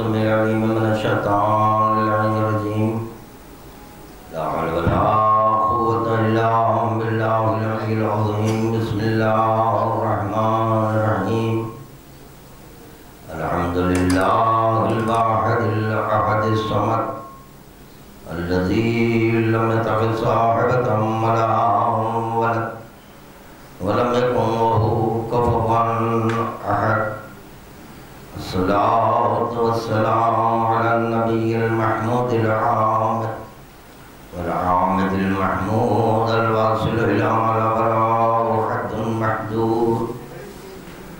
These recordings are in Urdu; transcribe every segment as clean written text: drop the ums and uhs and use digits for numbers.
السميع العليم من الشيطان اللعين الرجيم لا حول ولا قوة إلا بالله العلي العظيم بسم الله الرحمن الرحيم الحمد لله الواحد الأحد الصمد الذي لم يتخذ صاحبة ولا ولد ولم يكن له كفوا أحد الصلاة والسلام على النبي المحمود العامد والعامد المحمود الواصل إلى الأبرار حد محدود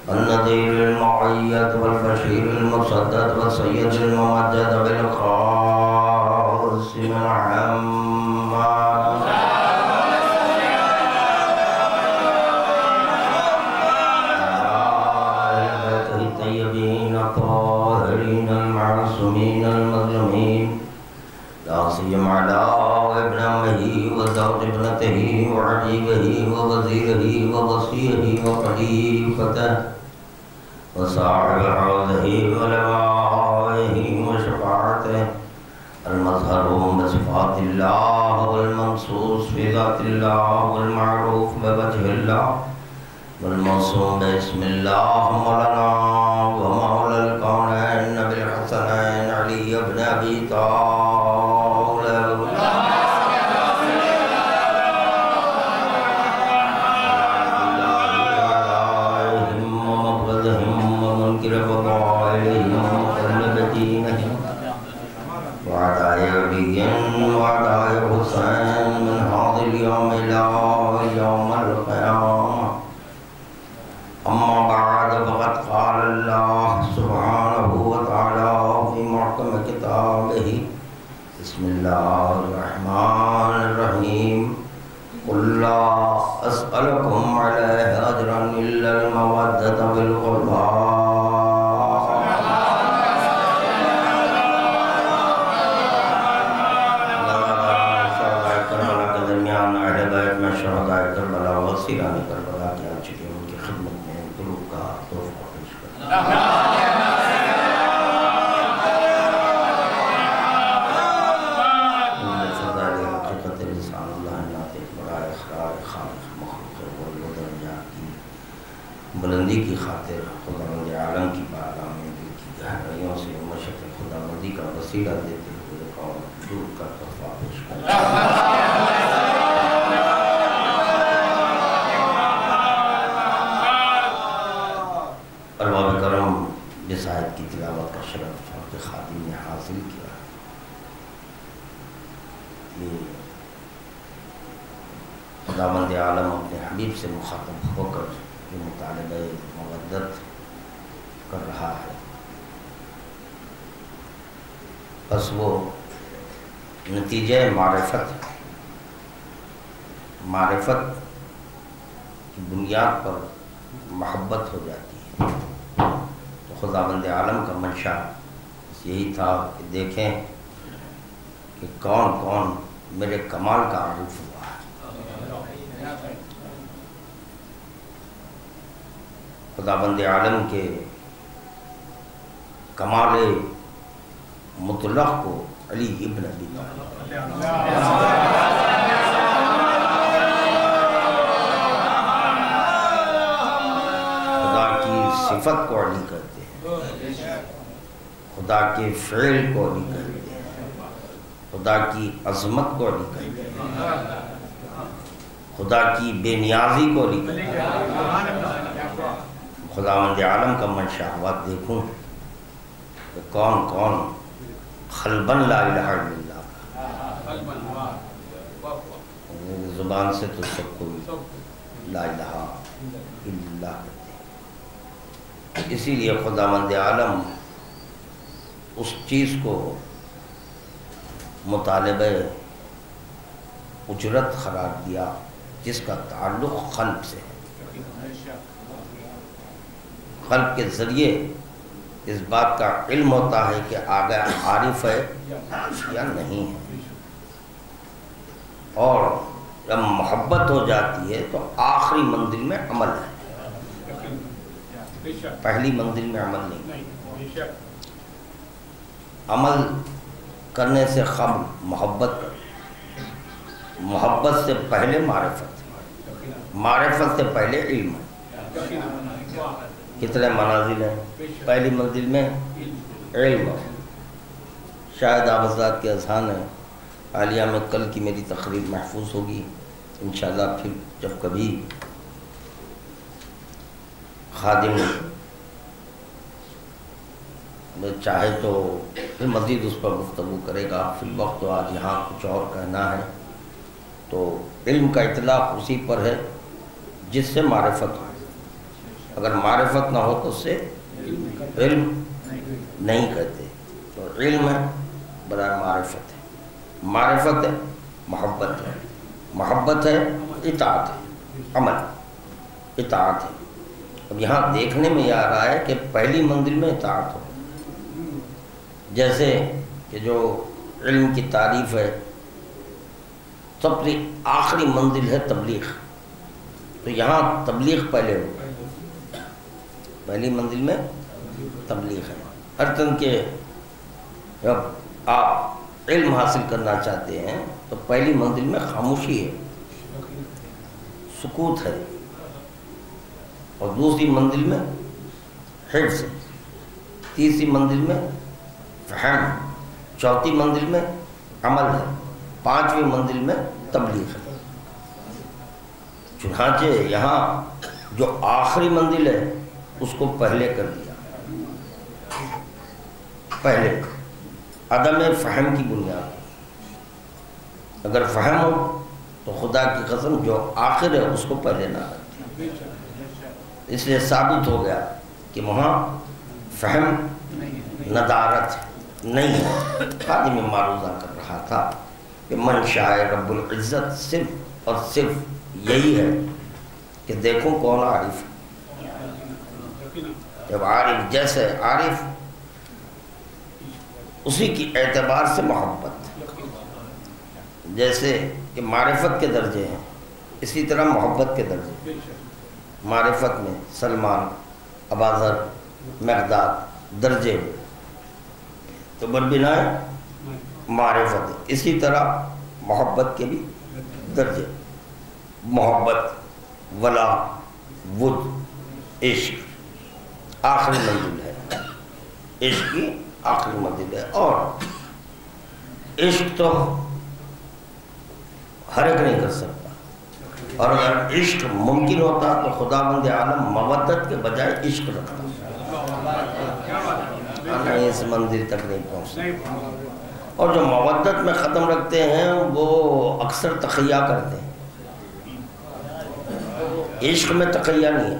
النذير المؤيد والبشير المسدد والسيد الممجد بالخاص محمد الطاهرين المعصومين المظلومين لا سيما على ابن أمه وزوج ابنته وعجيبه ووزيره ووصيه وخليفته وصاحب حوضه ولوائه وشفاعته المظهر بصفات الله والمنصوص في ذات الله والمعروف بوجه الله والموصوم باسم الله مولانا ومولى الكونين بالحسنين علي بن أبي طالب ومبغضهم ومنكر فضائلهم ومقلب دينهم وعداء علي وعداء حسين من هذا اليوم إلى يوم القيامة أما بعد فقد قال الله سبحانه وتعالى في محكم كتابه بسم الله الرحمن الرحيم قل لا أسألكم عليه أجرا إلا المودة في القربى شہدائے کربلا وسیلہ کربلا کے آ چکے ان کی خدمت میں درود کا تحفہ پیش کرتا ہوں۔ فضائل حقیقت لسان اللہ ناطق برائے اخراج خالق مخلوق و درجات کی بلندی کی خاطر خداوند عالم کی بارگاہ میں دل کی گہرائیوں سے مشق خداوندی کا وسیلہ دیتے ہوئے اور درود کا تحفہ پیش کرتا ہوں۔ ارباب کرم جس آیت کی تلاوت کا شرف وقت خادم نے حاصل کیا یہ خداوند عالم اپنے حبیب سے مخاطب ہو کر یہ مطالبہ مودت کر رہا ہے، بس وہ نتیجہ معرفت کی بنیاد پر محبت ہو جاتی ہے۔ خداوند عالم کا منشا یہی تھا کہ دیکھیں کہ کون کون میرے کمال کا عارف ہوا ہے۔ خداوند عالم کے کمال مطلق کو علی ابن ابی طالب خدا کی صفت کو علی کرتے ہیں، خدا کے فعل کو علی کہتے ہیں، خدا کی عظمت کو علی کہتے ہیں، خدا کی بے نیازی کو علی کہتے ہیں۔ خداوند عالم کا منشا ہوا دیکھوں کہ کون کون خلبن لا الہ الا اللہ زبان سے تو سب کوئی لا الہ الا اللہ کہتے ہیں۔ اسی لیے خداوند عالم اس چیز کو مطالبہ اجرت قرار دیا جس کا تعلق قلب سے ہے۔ قلب کے ذریعے اس بات کا علم ہوتا ہے کہ آگے عارف ہے یا نہیں ہے، اور جب محبت ہو جاتی ہے تو آخری منزل میں عمل ہے، پہلی منزل میں عمل نہیں۔ عمل کرنے سے قبل محبت، محبت سے پہلے معرفت، معرفت سے پہلے علم ہے۔ کتنے منازل ہیں؟ پہلی منزل میں علم ہے۔ شاید آپ حضرات کے اذہان ہیں، عالیہ میں کل کی میری تقریر محفوظ ہوگی انشاءاللہ۔ پھر جب کبھی خادم چاہے تو پھر مزید اس پر گفتگو کرے گا۔ فی الوقت تو آج یہاں کچھ اور کہنا ہے، تو علم کا اطلاق اسی پر ہے جس سے معرفت ہو۔ اگر معرفت نہ ہو تو اس سے علم نہیں کہتے۔ تو علم ہے برائے معرفت ہے، معرفت ہے محبت ہے، محبت ہے اطاعت ہے، عمل اطاعت ہے۔ اب یہاں دیکھنے میں یہ آ رہا ہے کہ پہلی منزل میں اطاعت ہو، جیسے کہ جو علم کی تعریف ہے، سب سے آخری منزل ہے تبلیغ، تو یہاں تبلیغ پہلے ہو، پہلی منزل میں تبلیغ ہے۔ ہر طرح کے جب آپ علم حاصل کرنا چاہتے ہیں تو پہلی منزل میں خاموشی ہے، سکوت ہے، اور دوسری منزل میں حفظ ہے، تیسری منزل میں فہم، چوتھی منزل میں عمل ہے، پانچویں منزل میں تبلیغ ہے۔ چنانچہ یہاں جو آخری منزل ہے اس کو پہلے کر دیا، پہلے عدم فہم کی بنیاد۔ اگر فہم ہو تو خدا کی قسم جو آخر ہے اس کو پہلے نہ کرتے، اس لیے ثابت ہو گیا کہ وہاں فہم ندارت نہیں ہے۔ خادم معروضہ کر رہا تھا کہ منشاء رب العزت صرف اور صرف یہی ہے کہ دیکھو کون عارف ہے۔ جب عارف جیسے عارف، اسی کی اعتبار سے محبت، جیسے کہ معرفت کے درجے ہیں اسی طرح محبت کے درجے۔ معرفت میں سلمان، اباذر، مقداد درجے، تو بربنائے معرفت ہے۔ اسی طرح محبت کے بھی درجے، محبت، ولا، ود، عشق آخری منزل ہے، عشق کی آخری منزل ہے۔ اور عشق تو ہر ایک نہیں کر سکتا، اور اگر عشق ممکن ہوتا تو خدا بند عالم مودت کے بجائے عشق رکھتا، نہیں اس منزل تک نہیں پہنچتا۔ اور جو مودت میں ختم رکھتے ہیں وہ اکثر تقیہ کرتے ہیں، عشق میں تقیہ نہیں ہے،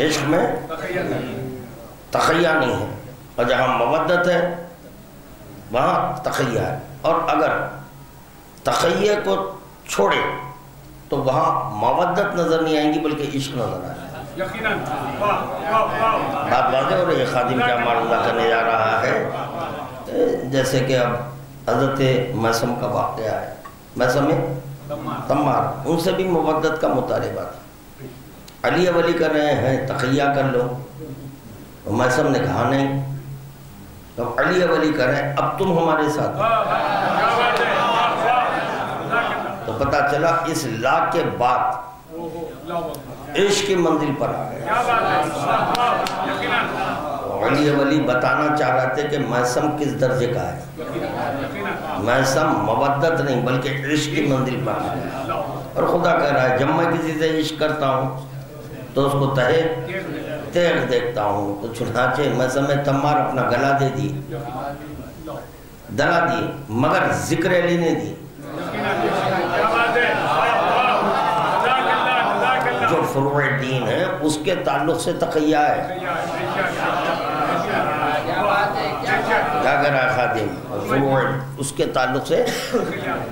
عشق میں تقیہ نہیں ہے، اور جہاں مودت ہے وہاں تقیہ ہے۔ اور اگر تقیہ کو چھوڑے تو وہاں مودت نظر نہیں آئیں گی بلکہ عشق نظر آئے گا۔ بات واضح ہو رہی ہے؟ خادم کیا معروضہ کرنے جا رہا ہے، جیسے کہ اب حضرت میثم کا واقعہ ہے، میثم تمار، ان سے بھی مودت کا مطالبہ تھا، علی ولی کر رہے ہیں تقیہ کر لو، میثم نے کہا نہیں، اب علی ولی کر رہے ہیں اب تم ہمارے ساتھ، تو پتہ چلا اس لا کے بعد عشق کی منزل پر آ گئے۔ علی ولی بتانا چاہ رہے تھے کہ میثم کس درجے کا ہے، میثم مودت نہیں بلکہ عشق کی منزل پر آ گیا، اور خدا کہہ رہا ہے جب میں کسی سے عشق کرتا ہوں تو اس کو تہے تیغ دیکھتا ہوں۔ تو چنانچہ میثم تمار اپنا گلا دے دی، دلا دی، مگر ذکر علی نے دی، جو فروع دین ہے اس کے تعلق سے تقیہ ہے۔ کیا کہہ رہا ہے خادم؟ فروع اس کے تعلق سے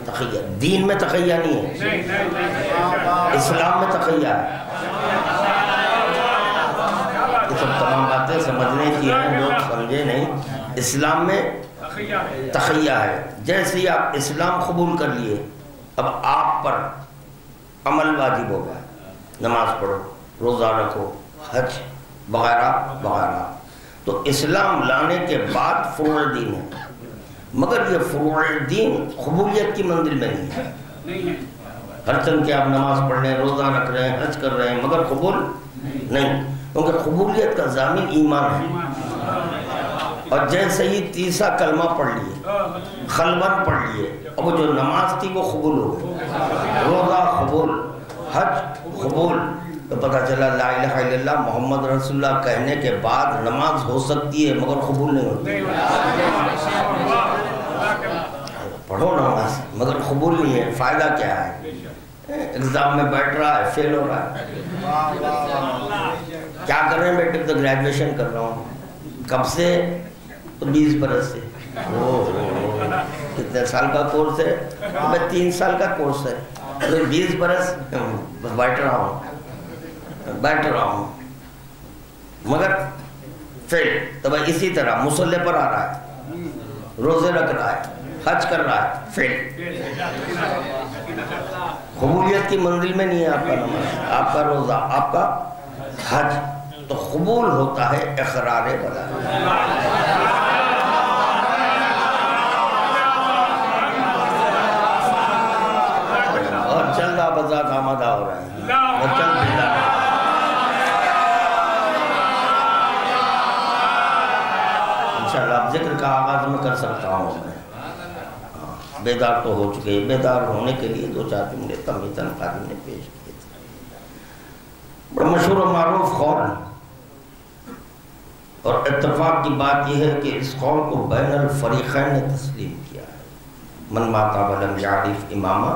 تقیہ، دین میں تقیہ نہیں ہے، اسلام میں تقیہ ہے۔ یہ سب تمام باتیں سمجھنے کی ہیں، لوگ سمجھے نہیں۔ اسلام میں تقیہ ہے، جیسے ہی آپ اسلام قبول کر لیے اب آپ پر عمل واجب ہو گیا، نماز پڑھو، روزہ رکھو، حج وغیرہ وغیرہ. تو اسلام لانے کے بعد فروع دین ہے، مگر یہ فروع دین قبولیت کی منزل میں نہیں ہے. ہر چند کہ آپ نماز پڑھ رہے ہیں، روزہ رکھ رہے ہیں، حج کر رہے ہیں، مگر قبول نہیں، کیونکہ قبولیت کا ضامن ایمان ہے. اور جیسے ہی تیسرا کلمہ پڑھ لیے، خلوت پڑھ لیے، اور وہ جو نماز تھی وہ قبول ہو گئی، روزہ قبول، حج قبول، تو پتہ چلا لا الہ الا اللہ محمد رسول اللہ کہنے کے بعد نماز ہو سکتی ہے مگر قبول نہیں ہوتی. پڑھو نماز مگر قبول نہیں ہے، فائدہ کیا ہے؟ ایگزام میں بیٹھ رہا ہے، فیل ہو رہا ہے. کیا کر رہے ہیں بیٹے؟ تو گریجویشن کر رہا ہوں. کب سے؟ تو 20 برس سے. کتنے سال کا کورس ہے؟ 3 سال کا کورس ہے. 20 برس بس بیٹھ رہا ہوں مگر فیل. تو بھائی اسی طرح مصلی پر آ رہا ہے، روزے رکھ رہا ہے، حج کر رہا ہے، فیل. قبولیت کی منزل میں نہیں ہے آپ کا نماز، آپ کا روزہ، آپ کا حج. تو قبول ہوتا ہے اقرار بلا. اور چل رہا بذات آمدہ ہو رہا ہے، اور چل بلا. انشاءاللہ اب ذکر کا آغاز میں کر سکتا ہوں. بیدار تو ہو چکے ہیں، بیدار ہونے کے لیے 2-4 جملے تمہیداً قاضی نے پیش کیے تھے. بڑا مشہور و معروف قول، اور اتفاق کی بات یہ ہے کہ اس قول کو بین الفریقین نے تسلیم کیا ہے. من مات ولم یعرف امامہ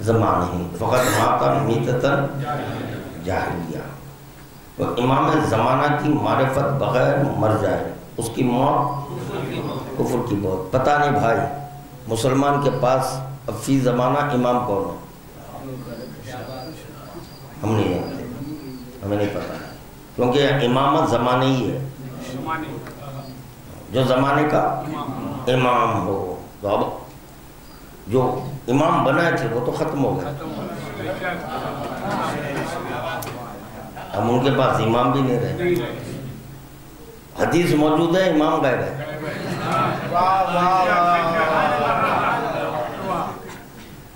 زمانہ فقط مات میتۃ جاہلیہ. وہ امام زمانہ کی معرفت بغیر مر جائے، اس کی موت کفر کی موت. پتہ نہیں بھائی مسلمان کے پاس اب فی زمانہ امام کون ہے؟ ہم نہیں جانتے، ہمیں نہیں پتہ، کیونکہ امامت زمانے ہی ہے. جو زمانے کا امام ہو، تو اب جو امام بنائے تھے وہ تو ختم ہو گئے، اب ان کے پاس امام بھی نہیں رہے. حدیث موجود ہے امام غائب ہے.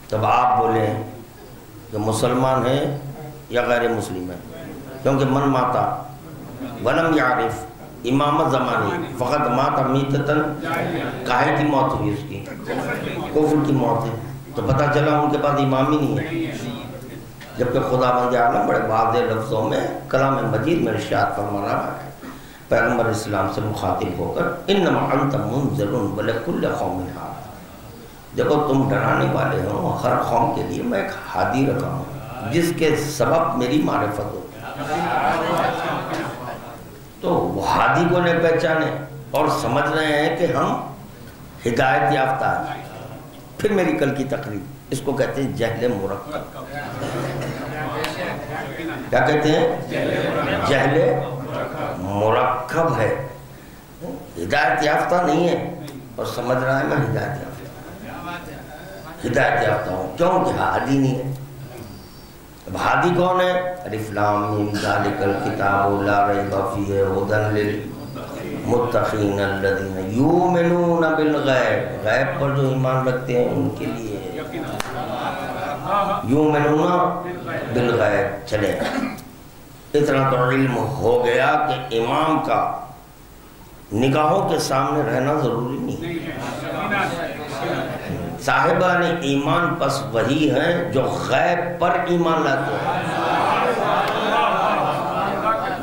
تب آپ بولیں کہ مسلمان ہے یا غیر مسلم ہے، کیونکہ من ماتا ولم یعرف امامت زمانی فقط ماتا میتۃ، کاہے کی موت ہوئی؟ اس کی کفر کی موت ہے. تو پتہ چلا ان کے پاس امام ہی نہیں ہے. جبکہ خداوند عالم بڑے واضح لفظوں میں کلام مجید میں ارشاد فرما رہا ہے پیغمبر اسلام سے مخاطب ہو کر، انما انت منذر ولکل قوم ہاد. دیکھو تم ڈرانے والے ہو، ہر قوم کے لیے میں ایک ہادی رکھا ہوں جس کے سبب میری معرفت ہو. تو وہ ہادی کو نہیں پہچانے اور سمجھ رہے ہیں کہ ہم ہدایت یافتہ ہیں. پھر میری کل کی تقریر، اس کو کہتے ہیں جہل مرکب. کیا کہتے ہیں؟ جہل مرکب ہے. ہدایت یافتہ نہیں ہے اور سمجھ رہا ہے میں ہدایت یافتہ ہوں، کیونکہ ہادی نہیں ہے. اب ہادی کون ہے؟ الف لام میم ذالک الکتاب لا ریب فیہ ھدی للمتقین الذین یؤمنون بالغیب. غیب پر جو ایمان رکھتے ہیں ان کے لیے یؤمنون بالغیب. چلے اتنا تو علم ہو گیا کہ امام کا نگاہوں کے سامنے رہنا ضروری نہیں ہے. صاحبان ایمان پس وہی ہیں جو غیب پر ایمان لاتے ہیں.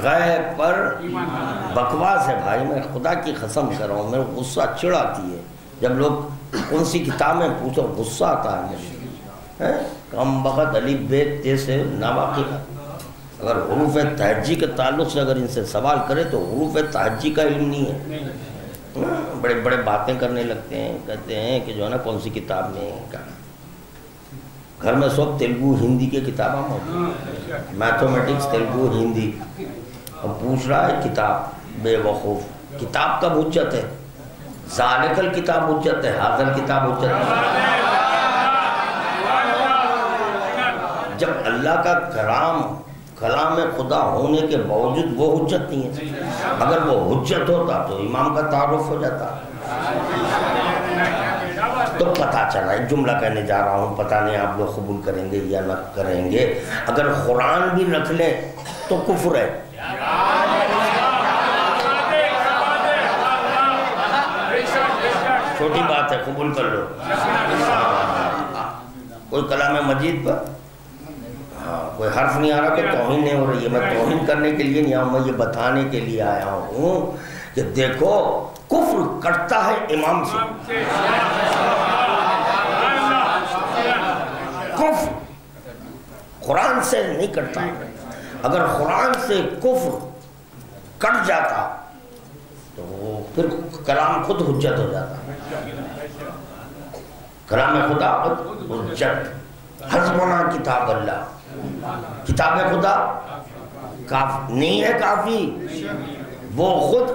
غیب پر بکواس ہے بھائی، میں خدا کی قسم کر رہا ہوں، میرے غصہ چڑ آتی ہے جب لوگ کون سی کتابیں پوچھو، غصہ آتا ہے مجھے. کم بخت علی بیت جیسے ناواقف، اگر حروف تہجی کے تعلق سے اگر ان سے سوال کرے تو حروف تہجی کا علم نہیں ہے. بڑے بڑے باتیں کرنے لگتے ہیں، کہتے ہیں کہ جو ہے نا کون سی کتاب میں کہا. گھر میں سب تیلگو ہندی کے کتابیں موجود، میتھمیٹکس تیلگو ہندی، اور پوچھ رہا ہے کتاب. بے وقوف. کتاب کا حجت ہے، ذالک الکتاب حجت ہے، حاضر کتاب حجت ہے. جب اللہ کا کرام کلام خدا ہونے کے باوجود وہ حجت نہیں ہے. اگر وہ حجت ہوتا تو امام کا تعارف ہو جاتا. تو پتہ چلا، ایک جملہ کہنے جا رہا ہوں، پتہ نہیں آپ لوگ قبول کریں گے یا نہ کریں گے. اگر قرآن بھی رکھ لیں تو کفر ہے. چھوٹی بات ہے، قبول کر لو. کوئی کلام مجید پر کوئی حرف نہیں آ رہا کہ توہین نہیں ہو رہی ہے. میں توہین کرنے کے لیے نہیں آیا ہوں، میں یہ بتانے کے لیے آیا ہوں کہ دیکھو کفر کرتا ہے امام سے. کفر قرآن سے نہیں کرتا. اگر قرآن سے کفر کٹ جاتا تو پھر کلام خود حجت ہو جاتا. کلام خدا خود حجت. حسبنا کتاب اللہ، کتاب خدا نہیں ہے کافی، وہ خود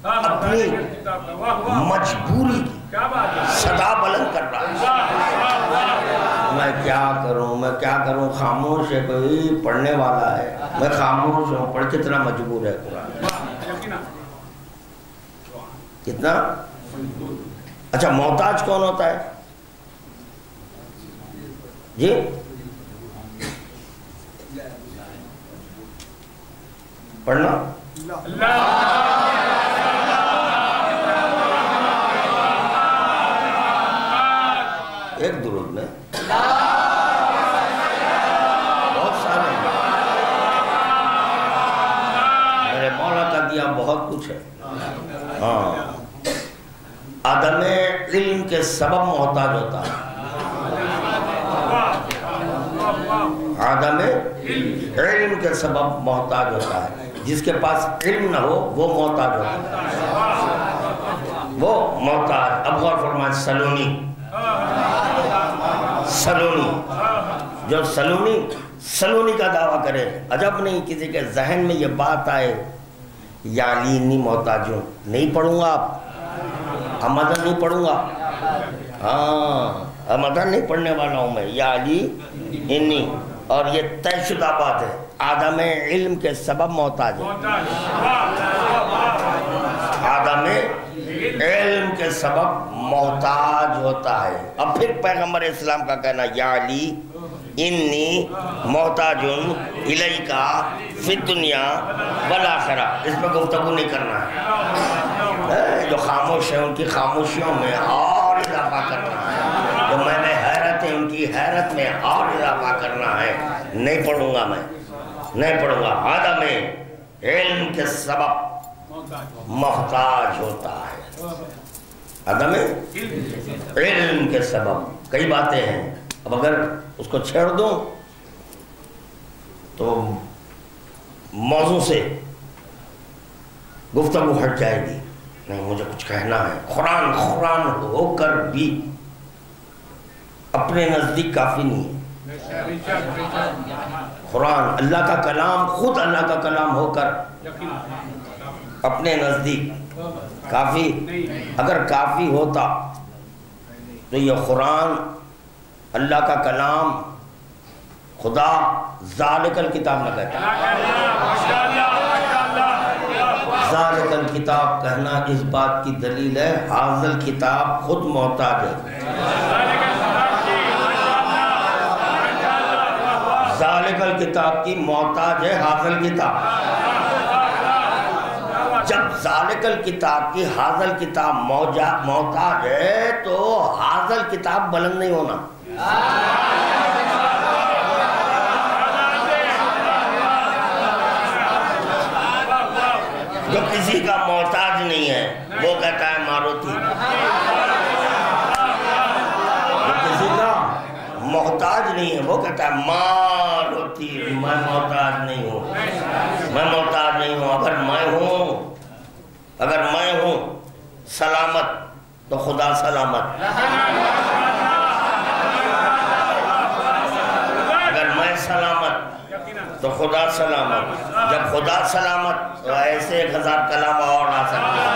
اپنی مجبوری کی صدا بلند کر رہا ہے. میں کیا کروں، خاموش ہے، کوئی پڑھنے والا ہے، میں خاموش ہوں. پڑھ کتنا مجبور ہے قرآن، کتنا. اچھا محتاج کون ہوتا ہے جی؟ پڑھنا ایک درود میں بہت سارے میرے مولا کا دیا بہت کچھ ہے. ہاں، عدم علم کے سبب محتاج ہوتا ہے. عدم علم کے سبب محتاج ہوتا ہے. جس کے پاس علم نہ ہو وہ محتاج ہوتا ہے. وہ محتاج. اب غور فرمائیں، جو سلونی کا دعویٰ کرے، عجب نہیں کسی کے ذہن میں یہ بات آئے یا علی انی محتاج ہوں. نہیں پڑھوں گا اب مدن نہیں پڑھوں گا. ہاں مدن نہیں پڑھنے والا ہوں میں. یا علی انی، اور یہ طے شدہ بات ہے، عدم علم کے سبب محتاج ہے. عدم علم کے سبب محتاج ہوتا ہے. اب پھر پیغمبر اسلام کا کہنا یا علی انی محتاج الیکا فی الدنیا والآخرہ، اس پہ گفتگو نہیں کرنا ہے. جو خاموش ہیں ان کی خاموشیوں میں اور اضافہ کرنا ہے، جو میں حیرت ہے ان کی حیرت میں اور اضافہ کرنا ہے. نہیں پڑھوں گا میں، نہیں پڑھوں گا. عدم علم کے سبب محتاج ہوتا ہے. عدم علم کے سبب کئی باتیں ہیں. اب اگر اس کو چھیڑ دوں تو موضوع سے گفتگو ہٹ جائے گی. نہیں، مجھے کچھ کہنا ہے. قرآن ہو کر بھی اپنے نزدیک کافی نہیں ہے. قرآن اللہ کا کلام، خود اللہ کا کلام ہو کر اپنے نزدیک کافی. اگر کافی ہوتا تو یہ قرآن اللہ کا کلام خدا ذالک الکتاب نہ کہتا. ذالک الکتاب کہنا اس بات کی دلیل ہے حاضل کتاب خود محتاج ہے. ذالک الکتاب کی محتاج ہے حاضل کتاب. جب ذالک الکتاب کی حاضل کتاب محتاج ہے تو حاضل کتاب بلند نہیں ہونا. جو کسی کا محتاج نہیں ہے وہ کہتا ہے ماروتی. جو کسی کا محتاج نہیں ہے وہ کہتا ہے ماروتی. میں محتاج نہیں ہوں، میں محتاج نہیں ہوں. اگر میں ہوں سلامت تو خدا سلامت. اگر میں سلامت تو خدا سلامت. جب خدا سلامت تو ایسے 1000 کلام اور آ سکتے ہیں.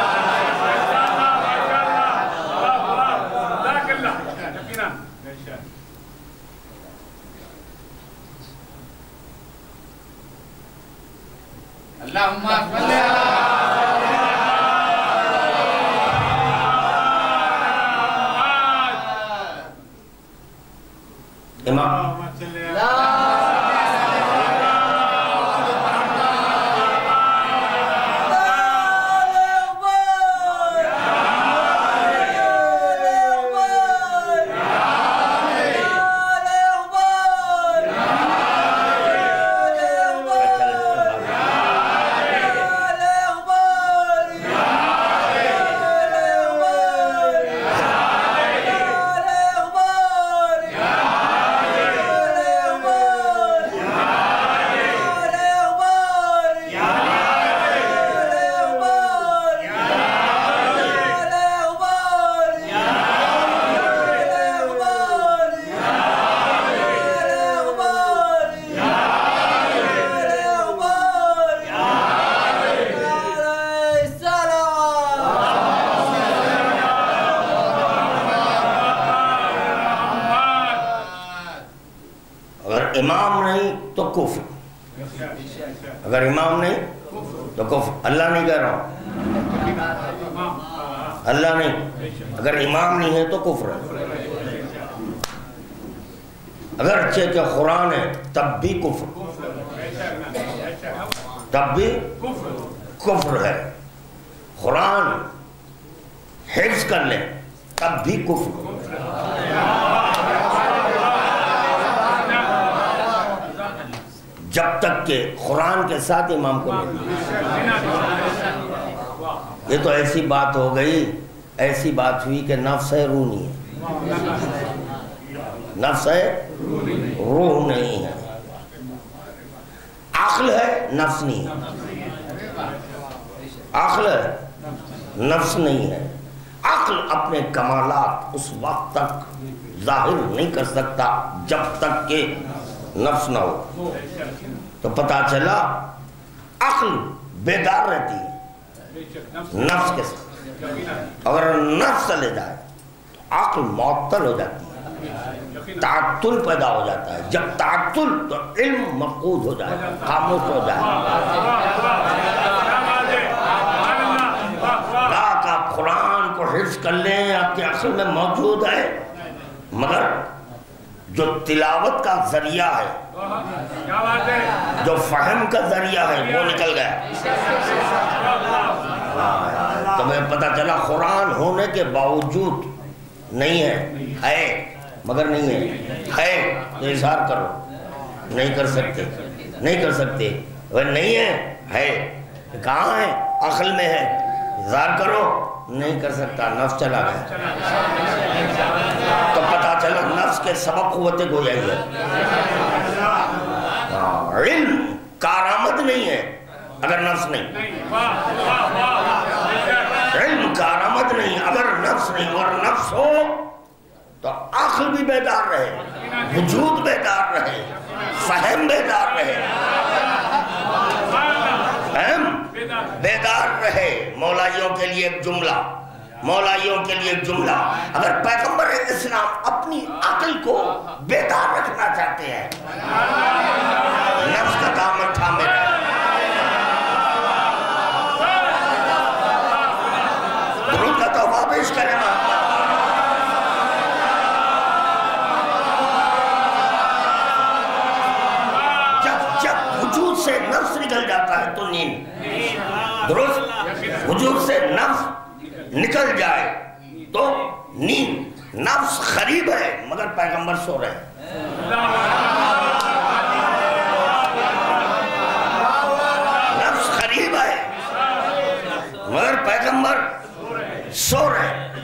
امام نہیں تو کفر، اگر امام نہیں تو کفر. اللہ نہیں کہہ رہا ہوں، اللہ نہیں، اگر امام نہیں ہے تو کفر ہے. اگرچہ کہ قرآن ہے تب بھی کفر، تب بھی کفر ہے. قرآن حفظ کر لیں تب بھی کفر. جب تک کہ قرآن کے ساتھ امام کو نہیں. یہ تو ایسی بات ہو گئی، ایسی بات ہوئی کہ نفس ہے روح نہیں ہے، نفس ہے روح نہیں ہے، عقل ہے نفس نہیں ہے، عقل ہے نفس نہیں ہے. عقل اپنے کمالات اس وقت تک ظاہر نہیں کر سکتا جب تک کہ نفس نہ ہو. تو پتہ چلا عقل بیدار رہتی ہے نفس کے ساتھ، اگر نفس چلے جائے تو عقل معطل ہو جاتی ہے، تعطل پیدا ہو جاتا ہے. جب تعطل تو علم مفقود ہو جائے، خاموش ہو جائے. آپ قرآن کو حفظ کر لیں، آپ کے عقل میں موجود ہے، مگر جو تلاوت کا ذریعہ ہے، جو فہم کا ذریعہ ہے، وہ نکل گیا. تمہیں پتہ چلا قرآن ہونے کے باوجود نہیں ہے مگر نہیں ہے تو اظہار کرو. نہیں کر سکتے، نہیں کر سکتے. اگر نہیں ہے کہاں ہے؟ عقل میں ہے. اظہار کرو، نہیں کر سکتا، نفس چلا گیا. تو پتہ چلا نفس کے سبب قوت گویائی ہے. علم کارآمد نہیں ہے اگر نفس نہیں، علم کارآمد نہیں اگر نفس نہیں. اور نفس ہو تو عقل بھی بیدار رہے، وجود بیدار رہے، فہم بیدار رہے، فہم بیدار رہے. مولائیوں کے لیے ایک جملہ، مولائیوں کے لیے ایک جملہ. اگر پیغمبر اسلام اپنی عقل کو بیدار رکھنا چاہتے ہیں، نفس کا دامن تھامے رہے. درود کا تحفہ پیش کریں. جب وجود سے نفس نکل جاتا ہے تو نیند. درست، وجود سے نفس نکل جائے تو نیند. نفس قریب ہے مگر پیغمبر سو رہے ہیں. نفس قریب ہے مگر پیغمبر سو رہے ہیں.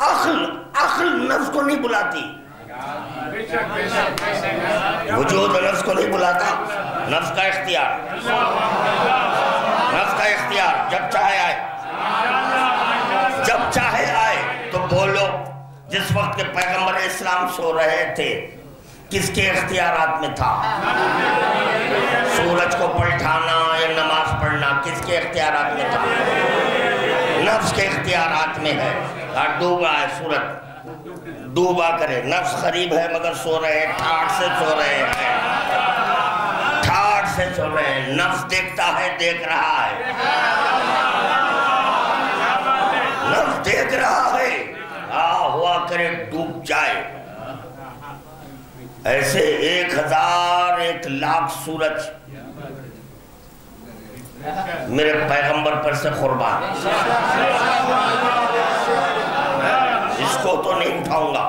عقل نفس کو نہیں بلاتی، وجود نفس کو نہیں بلاتا. نفس کا اختیار، نفس کا اختیار. جب چاہے آئے، جب چاہے آئے. تو بولو جس وقت کے پیغمبر اسلام سو رہے تھے کس کے اختیارات میں تھا؟ سورج کو پلٹانا یا نماز پڑھنا کس کے اختیارات میں تھا؟ نفس کے اختیارات میں ہے. ڈوبا ہے سورج، ڈوبا کرے. نفس قریب ہے مگر سو رہے ہیں، ٹھاٹ سے سو رہے ہیں، ٹھاٹ سے سو رہے ہیں. نفس دیکھتا ہے، دیکھ رہا ہے، نفس دیکھ رہا ہے. ہوا کرے ڈوب جائے. ایسے 1000 1 لاکھ سورج میرے پیغمبر پر سے قربان. اس کو تو نہیں اٹھاؤں گا.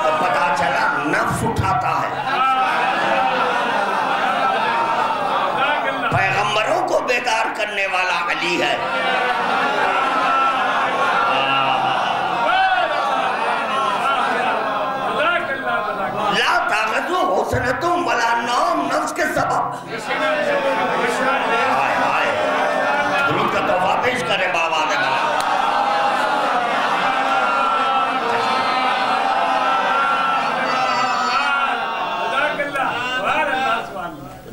تو پتا چلا نفس اٹھاتا ہے. پیغمبروں کو بیدار کرنے والا علی ہے. لا طاقتو حسنتم ولا نوم نفس کے سبب. آئے آئے درود کا تحفہ پیش کرے بابا نے کہا.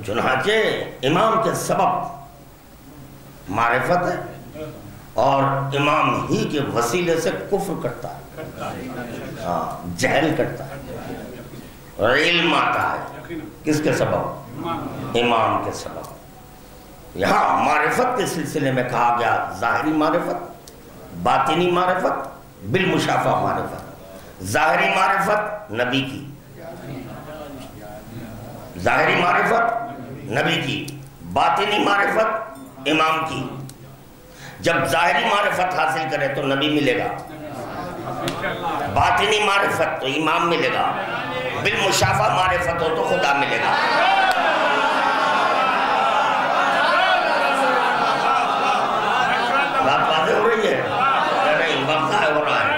چنانچہ امام کے سبب معرفت ہے اور امام ہی کے وسیلے سے کفر کرتا ہے، جہل کرتا ہے اور علم آتا ہے. کس کے سبب؟ امام کے سبب۔ یہاں معرفت کے سلسلے میں کہا گیا ظاہری معرفت، باطنی معرفت، بالمشافہ معرفت۔ ظاہری معرفت نبی کی، ظاہری معرفت نبی کی، باطنی معرفت امام کی۔ جب ظاہری معرفت حاصل کرے تو نبی ملے گا، باطنی معرفت تو امام ملے گا، بالمشافہ معرفت ہو تو خدا ملے گا۔ بات واضح ہو رہی ہے یا نہیں؟ وقت ضائع ہو رہا ہے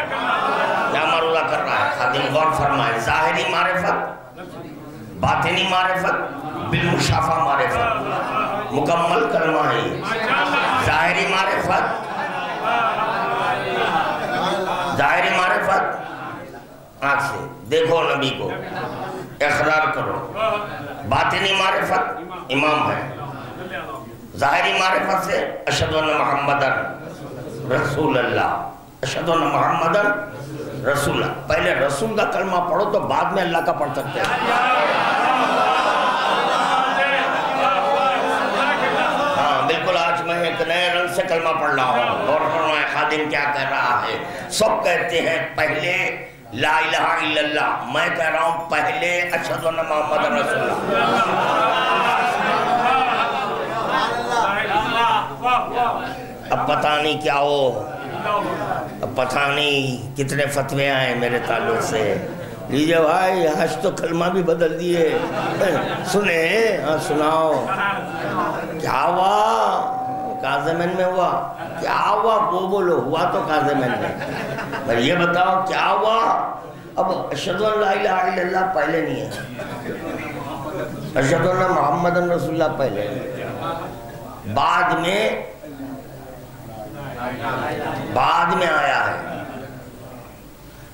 یا مرولہ کر رہا ہے؟ خادم غور فرمائے، ظاہری معرفت، باطنی معرفت، بالمشافہ معرفت، مکمل کلمہ ہے یہ۔ ظاہری معرفت، ظاہری معرفت آنکھ سے دیکھو نبی کو، اقرار کرو۔ باطنی معرفت امام ہے۔ ظاہری معرفت سے اشہد ان محمدن رسول اللہ، اشہد ان محمدن رسول اللہ۔ پہلے رسول کا کلمہ پڑھو تو بعد میں اللہ کا پڑھ سکتے ہیں۔ ہاں بالکل، آج میں ایک نئے رنگ سے کلمہ پڑھ رہا ہوں، اور فرمائے خادم کیا کہہ رہا ہے؟ سب کہتے ہیں پہلے لا الہ الا اللہ، میں کہہ رہا ہوں پہلے اشہد ان محمد رسول اللہ۔ اب پتہ نہیں کیا ہو، اب پتہ نہیں کتنے فتوے آئے میرے تعلق سے۔ لیجئے بھائی، آج تو کلمہ بھی بدل دیے۔ سنیں، ہاں سناؤ، کیا ہوا؟ کاظمین میں ہوا؟ کیا ہوا وہ بولو، ہوا تو کاظمین میں۔ پر یہ بتاؤ کیا ہوا؟ اب اشہد ان لا الہ الا اللہ پہلے نہیں ہے، اشہد ان محمد رسول اللہ پہلے ہے، بعد میں آیا ہے۔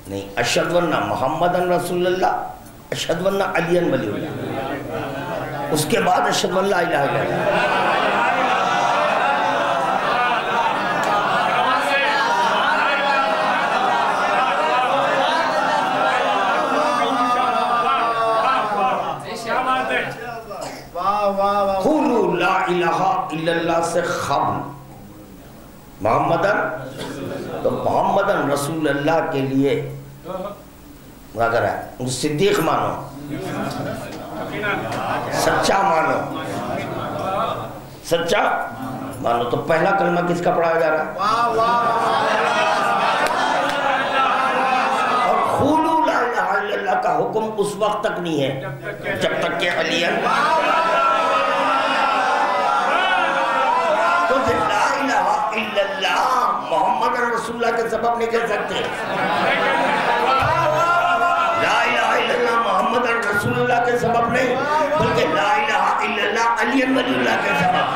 نہیں، اشہد ان محمد رسول اللہ، اشہد ان علی ولی اللہ، اس کے بعد اشہد ان لا الہ الا اللہ۔ قولوا لا الہ الا اللہ سے قبل محمدن، تو محمدن رسول اللہ کے لیے اگر ہے صدیق مانو، سچا مانو، سچا مانو۔ تو پہلا کلمہ کس کا پڑھایا جا رہا ہے؟ اور قولوا لا الہ الا اللہ کا حکم اس وقت تک نہیں ہے جب تک کہ علی محمد رسول اللہ کے سبب نہیں کہہ سکتے۔ لا الہ الا اللہ محمد رسول اللہ کے سبب نہیں، بلکہ لا الہ الا اللہ علی ولی اللہ کے سبب۔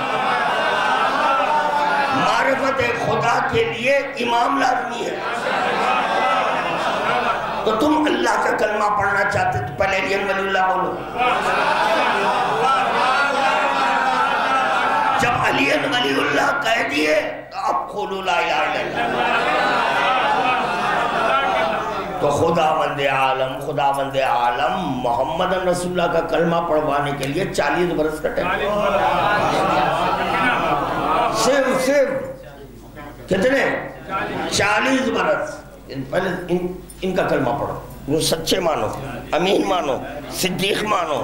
معرفت خدا کے لیے امام لازمی ہے۔ تو تم اللہ کا کلمہ پڑھنا چاہتے تو پہلے علی ولی اللہ بولو۔ جب علی ولی اللہ کہہ دیے اب قولوا لا الہ الا اللہ۔ تو خداوند عالم محمد رسول اللہ کا کلمہ پڑھوانے کے لیے 40 برس کا ٹائم، صرف کتنے؟ 40 برس۔ پہلے ان کا کلمہ پڑھو، وہ سچے مانو، امین مانو، صدیق مانو۔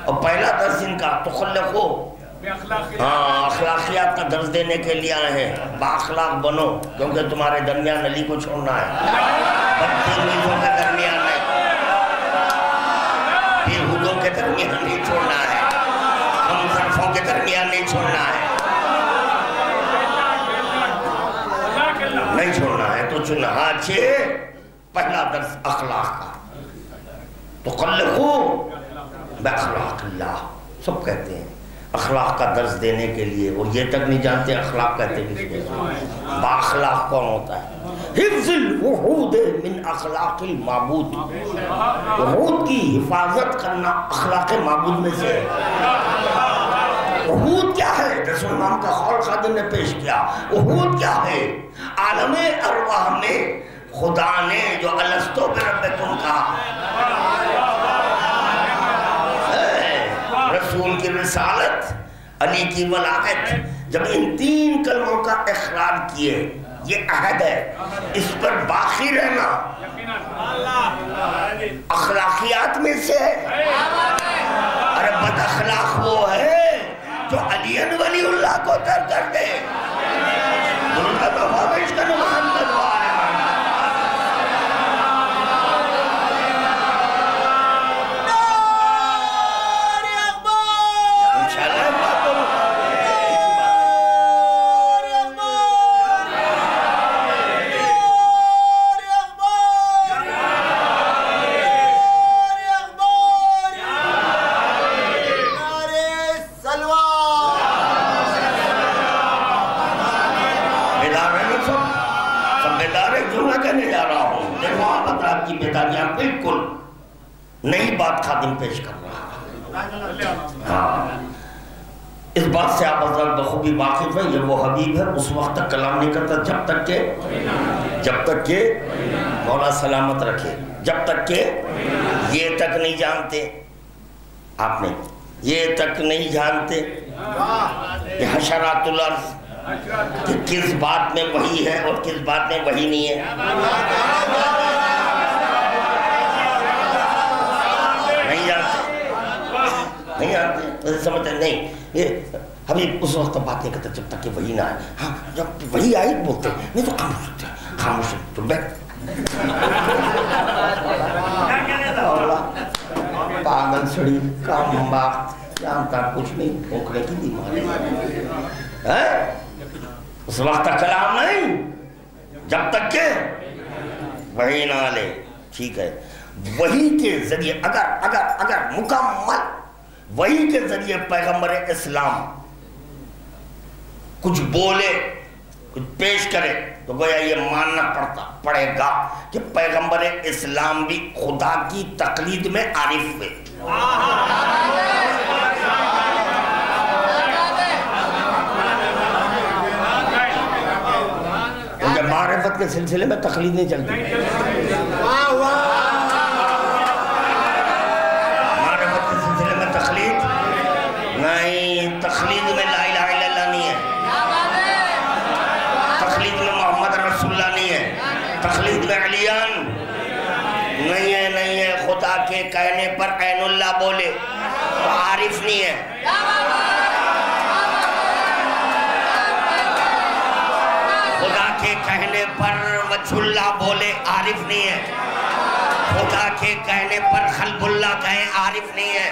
اور پہلا درس ان کا تخلقو، ہاں اخلاقیات کا درس دینے کے لیے آئے ہیں۔ بااخلاق بنو، کیونکہ تمہارے درمیان علی کو چھوڑنا ہے، بدتمیزوں کے درمیان نہیں، بیہودوں کے درمیان نہیں چھوڑنا ہے، ہم صرفوں کے درمیان نہیں چھوڑنا ہے، نہیں چھوڑنا ہے۔ تو چنانچہ پہلا درس اخلاق کا، تخلقو باخلاق اللہ، سب کہتے ہیں اخلاق کا درس دینے کے لیے، اور یہ تک نہیں جانتے اخلاق کہتے ہیں۔ بااخلاق کون ہوتا ہے؟ حفظ الوحود من اخلاق المعبود، وحود کی حفاظت کرنا اخلاق معبود میں سے ہے۔ وحود کیا ہے؟ رسول امام کا قول خادم نے پیش کیا۔ وحود کیا ہے؟ عالم ارواح میں خدا نے جو الستو بربکم کہا، رسول کی رسالت، علی کی ولایت، جب ان تین کلموں کا اقرار کیے، یہ عہد ہے، اس پر باقی رہنا اخلاقیات میں سے ہے۔ ارے بد اخلاق وہ ہے جو علی ولی اللہ کو ترک کر دے۔ درود و بابش کا محمد بالکل نئی بات خادم پیش کر رہا۔ ہاں اس بات سے آپ حضرات بخوبی واقف ہیں، یہ وہ حبیب ہے اس وقت تک کلام نہیں کرتا جب تک کہ مولا سلامت رکھے، جب تک کہ یہ تک نہیں جانتے، آپ نے یہ تک نہیں جانتے کہ حشرات الارض کہ کس بات میں وحی ہے اور کس بات میں وحی نہیں ہے۔ نہیں آتے سمجھتے نہیں، یہ حبیب اس وقت بات نہیں کرتا جب تک کہ وحی نہ آئے۔ ہاں جب وحی آئی بولتے نہیں تو خاموش ہوتے ہیں، خاموش ہے تو بیٹھ پاگل سڑی کام باق جانتا کچھ نہیں، پھونکنے کی بیماری ہے۔ اس وقت تک کلام نہیں جب تک کہ وحی نہ لے۔ ٹھیک ہے، وحی کے ذریعے اگر مکمل وحی کے ذریعے پیغمبر اسلام کچھ بولے، کچھ پیش کرے تو گویا یہ ماننا پڑے گا کہ پیغمبر اسلام بھی خدا کی تقلید میں عارف ہوئے۔ کیونکہ معرفت کے سلسلے میں تقلید نہیں چلتی، معرفت کے سلسلے میں تقلید نہیں، تقلید میں لا الہ الا اللہ نہیں ہے، تقلید میں محمد رسول اللہ نہیں ہے، تقلید میں علیان نہیں ہے، خدا کے کہنے پر عین اللہ بولے تو عارف نہیں ہے۔ خدا کے کہنے پر وجہ اللہ بولے عارف نہیں ہے، خدا کے کہنے پر قلب اللہ کہیں عارف نہیں ہے،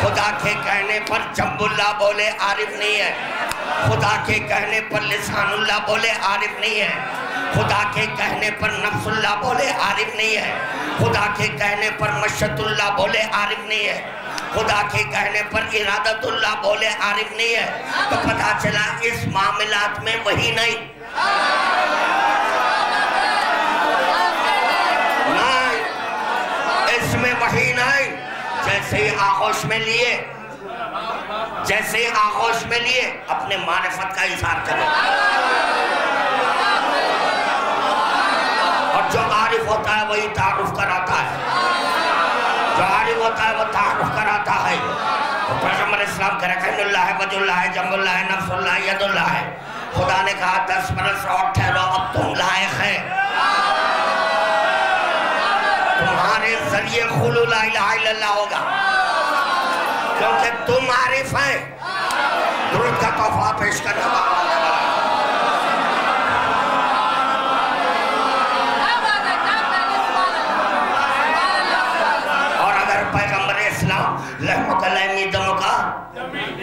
خدا کے کہنے پر جنب اللہ بولے عارف نہیں ہے، خدا کے کہنے پر لسان اللہ بولے عارف نہیں ہے، خدا کے کہنے پر نفس اللہ بولے عارف نہیں ہے، خدا کے کہنے پر مشیت اللہ بولے عارف نہیں ہے، خدا کے کہنے پر ارادت اللہ بولے عارف نہیں ہے۔ تو پتہ چلا اس معاملات میں وہی نہیں، اس میں وحی نہیں۔ جیسے ہی آغوش میں لیے اپنے معرفت کا اظہار کرے، اور جو عارف ہوتا ہے وہی تعارف کراتا ہے، جو عارف ہوتا ہے وہ تعارف کراتا ہے۔ پیغمبر اسلام کہہ رہے ہیں اللہ ہے، وجہ اللہ ہے، جنب اللہ ہے، نفس اللہ ہے، ید اللہ ہے۔ خدا نے کہا 10 برس اور ٹھہرو، اب تم لائق ہے، تمہارے ذریعے خلو لا الہ الا اللہ ہوگا، کیونکہ تم عارف ہیں۔ درود کا تحفہ پیش کرنا اور اگر پیغمبر اسلام لحم کلمی دم کا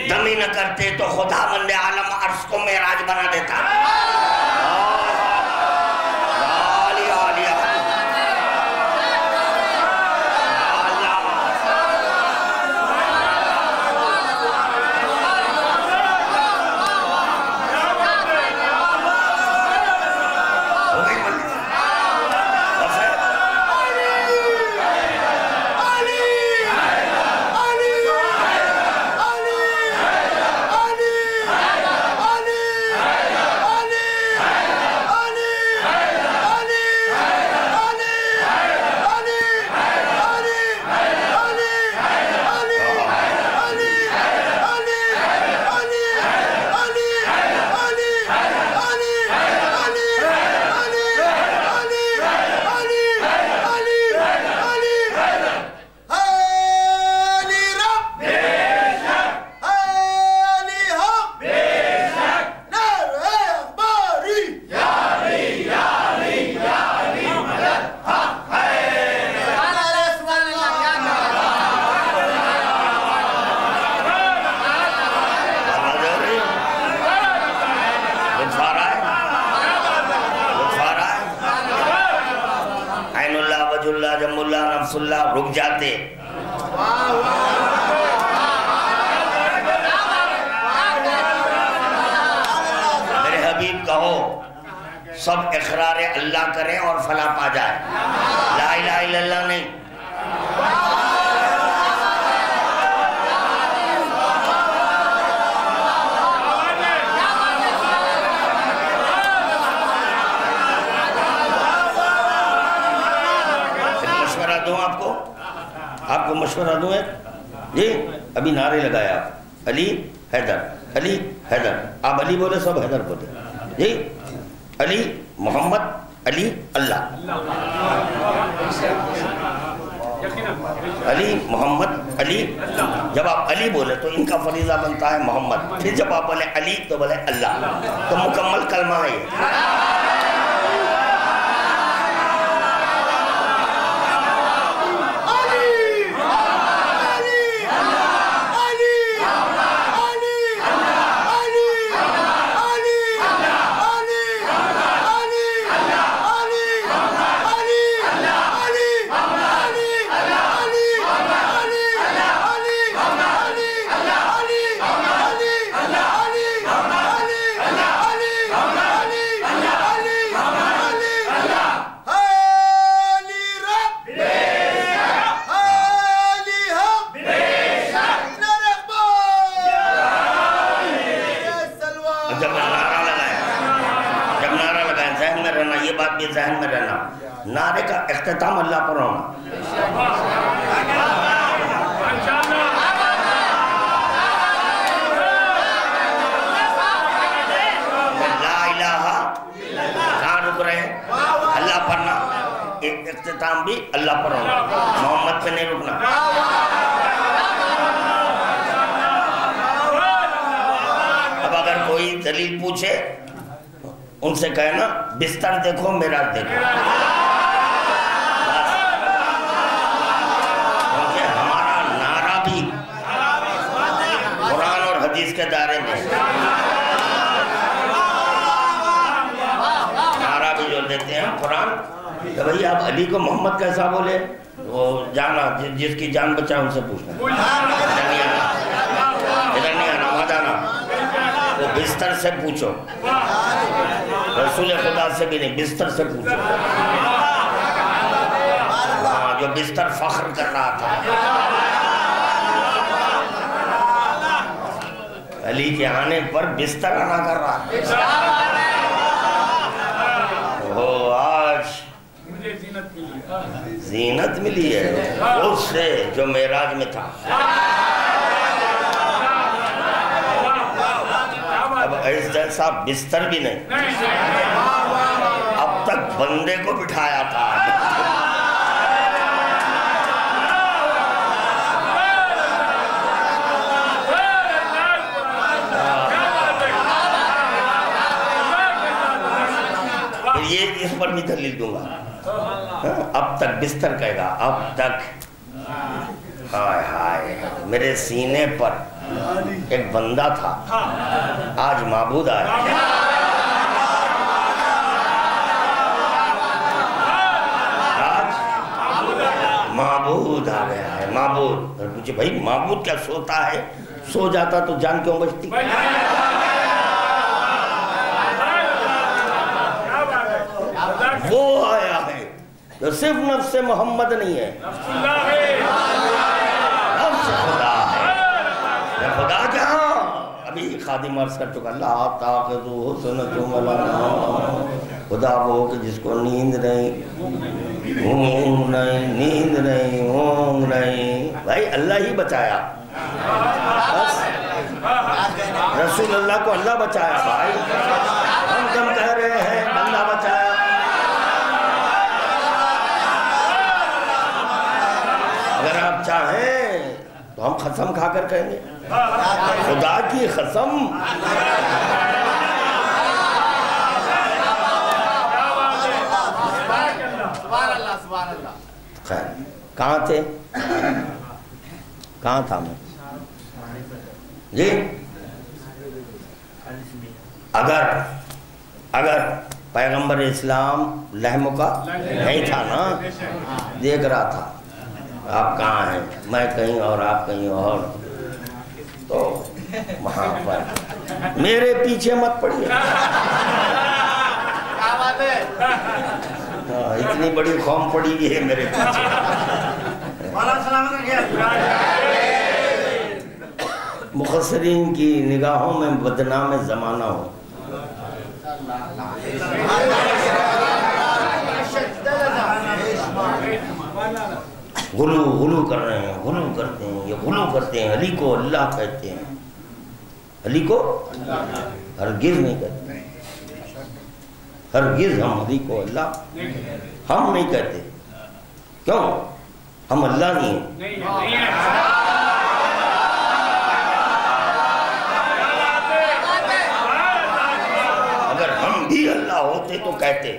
دمی نہ کرتے تو خدا بند عالم عرش کو معراج بنا دیتا۔ رسول اللہ رک جاتے. میرے حبیب کہو سب اقرار اللہ کریں اور فلاح پا جائے. لا الہ الا اللہ نہیں. مشورہ دوں آپ کو مشورہ دوں ایک جی. ابھی نعرے لگائے آپ علی حیدر علی حیدر. آپ علی بولے سب حیدر بولے جی. علی محمد علی اللہ. علی محمد علی. جب آپ علی بولے تو ان کا فریضہ بنتا ہے محمد. پھر جب آپ بولے علی تو بولے اللہ. تو مکمل کلمہ ہے یہ. ذہن میں رہنا نعرے کا اختتام اللہ پر ہونا. لا الہ کہاں رک رہے ہیں؟ اللہ پڑھنا. ایک اختتام بھی اللہ پر ہونا. محمد پہ نہیں رکنا. اب اگر کوئی دلیل پوچھے ان سے کہنا بستر دیکھو معراج دیکھو. کیونکہ ہمارا نعرہ بھی قرآن اور حدیث کے دائرے میں. نعرہ بھی جو دیتے ہیں قرآن کہ بھئی آپ علی کو محمد کیسا بولے. وہ جانا جس کی جان بچا ان سے پوچھنا. ادھر نہیں آنا وہاں جانا. وہ بستر سے پوچھو. رسول خدا سے بھی نہیں بستر سے پوچھو. ہاں جو بستر فخر کر رہا تھا. علی کے آنے پر بستر آنا کر رہا. وہ آج زینت ملی ہے اس سے جو معراج میں تھا. اب ایس جیسا بستر بھی نہیں. اب تک بندے کو بٹھایا تھا. یہ اس پر بھی دلیل دوں گا. اب تک بستر کہے گا. اب تک ہائے ہائے میرے سینے پر ایک بندہ تھا آج معبود آیا. آج معبود آ گیا ہے. معبود. مجھے بھائی معبود کیا سوتا ہے؟ سو جاتا تو جان کیوں بچتی؟ وہ آیا ہے جو صرف نفس محمد نہیں ہے. خدا جہاں ابھی خادم عرض کر چکا. لا تاخذہ سنۃ ولا نوم. خدا وہ کہ جس کو نیند نہیں اونگ نہیں. نیند نہیں اونگ نہیں. بھائی اللہ ہی بچایا. رسول اللہ کو اللہ بچایا. بھائی ہم کم کہہ رہے ہیں اللہ بچایا. اگر آپ چاہیں تو ہم قسم کھا کر کہیں گے خدا کی قسم. خیر کہاں تھے؟ کہاں تھا میں جی؟ اگر پیغمبر اسلام لہموں کا نہیں تھا نا. دیکھ رہا تھا آپ کہاں ہیں؟ میں کہیں اور آپ کہیں اور، تو وہاں پر میرے پیچھے مت پڑیے۔ اتنی بڑی قوم پڑی ہوئی ہے میرے پیچھے۔ مخصرین کی نگاہوں میں بدنام زمانہ ہو۔ غلو کر رہے ہیں، غلو کرتے ہیں، یہ غلو کرتے ہیں، علی کو اللہ کہتے ہیں، علی کو ہرگز نہیں کہتے، ہرگز ہم علی کو اللہ ہم نہیں کہتے۔ کیوں؟ ہم اللہ نہیں ہیں۔ اگر ہم بھی اللہ ہوتے تو کہتے۔